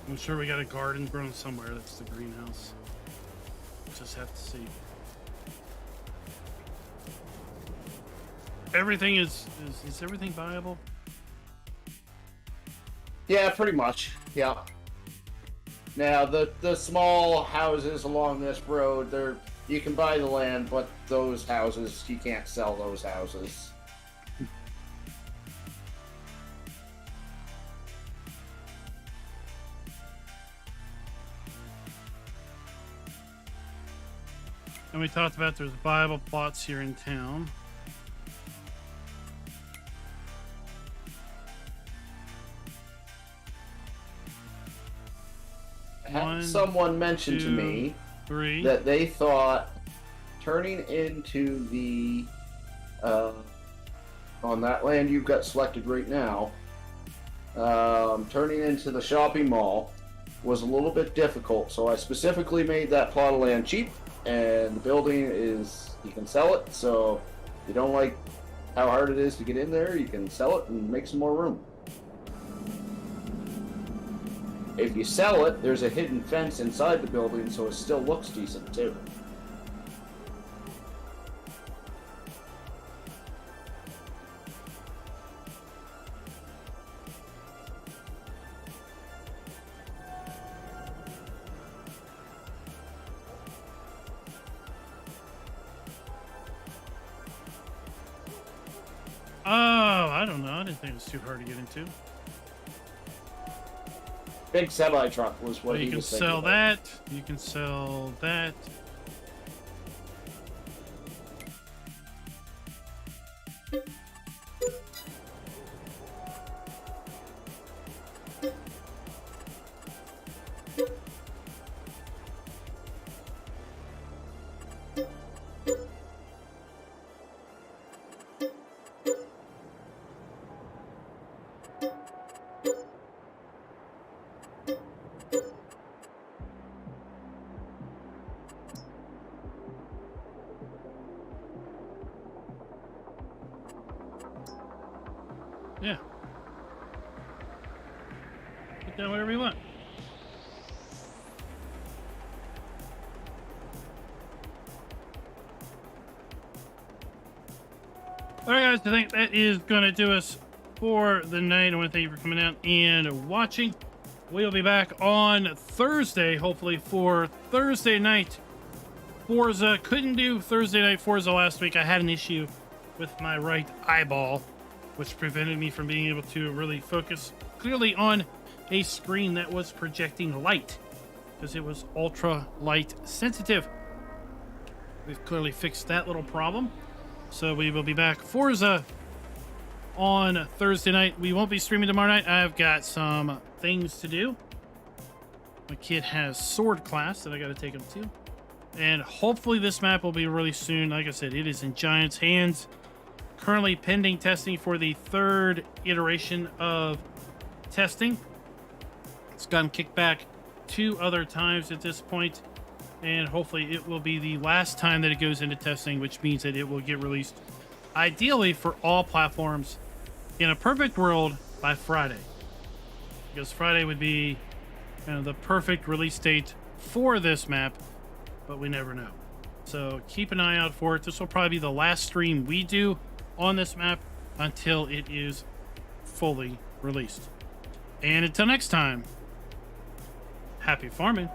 I'm sure we got a garden grown somewhere that's the greenhouse. Just have to see. Everything is everything viable? Yeah, pretty much. Yeah. Now, the small houses along this road, you can buy the land, but those houses, you can't sell those houses. And we talked about there's viable plots here in town. Someone mentioned to me that they thought turning into the on that land you've got selected right now, turning into the shopping mall was a little bit difficult, so I specifically made that plot of land cheap, and the building is, you can sell it, so if you don't like how hard it is to get in there, you can sell it and make some more room. If you sell it, there's a hidden fence inside the building, so it still looks decent too. Oh, I don't know. I didn't think it was too hard to get into. Big semi truck was what you he can was sell thinking that. You can sell that. Yeah. Put down whatever you want. All right, guys, I think that is going to do us for the night. I want to thank you for coming out and watching. We'll be back on Thursday, hopefully, for Thursday night Forza. Couldn't do Thursday night Forza last week. I had an issue with my right eyeball, which prevented me from being able to really focus clearly on a screen that was projecting light, because it was ultra light sensitive. we've clearly fixed that little problem. So we will be back Forza on Thursday night. We won't be streaming tomorrow night. I've got some things to do. My kid has sword class that I got to take him to. And hopefully this map will be released soon. Like I said, it is in Giant's hands. Currently pending testing for the 3rd iteration of testing. It's gotten kicked back 2 other times at this point, and hopefully it will be the last time that it goes into testing, which means that it will get released ideally for all platforms in a perfect world by Friday, because Friday would be kind of the perfect release date for this map, but we never know. So keep an eye out for it. This will probably be the last stream we do on this map until it is fully released. And until next time, happy farming.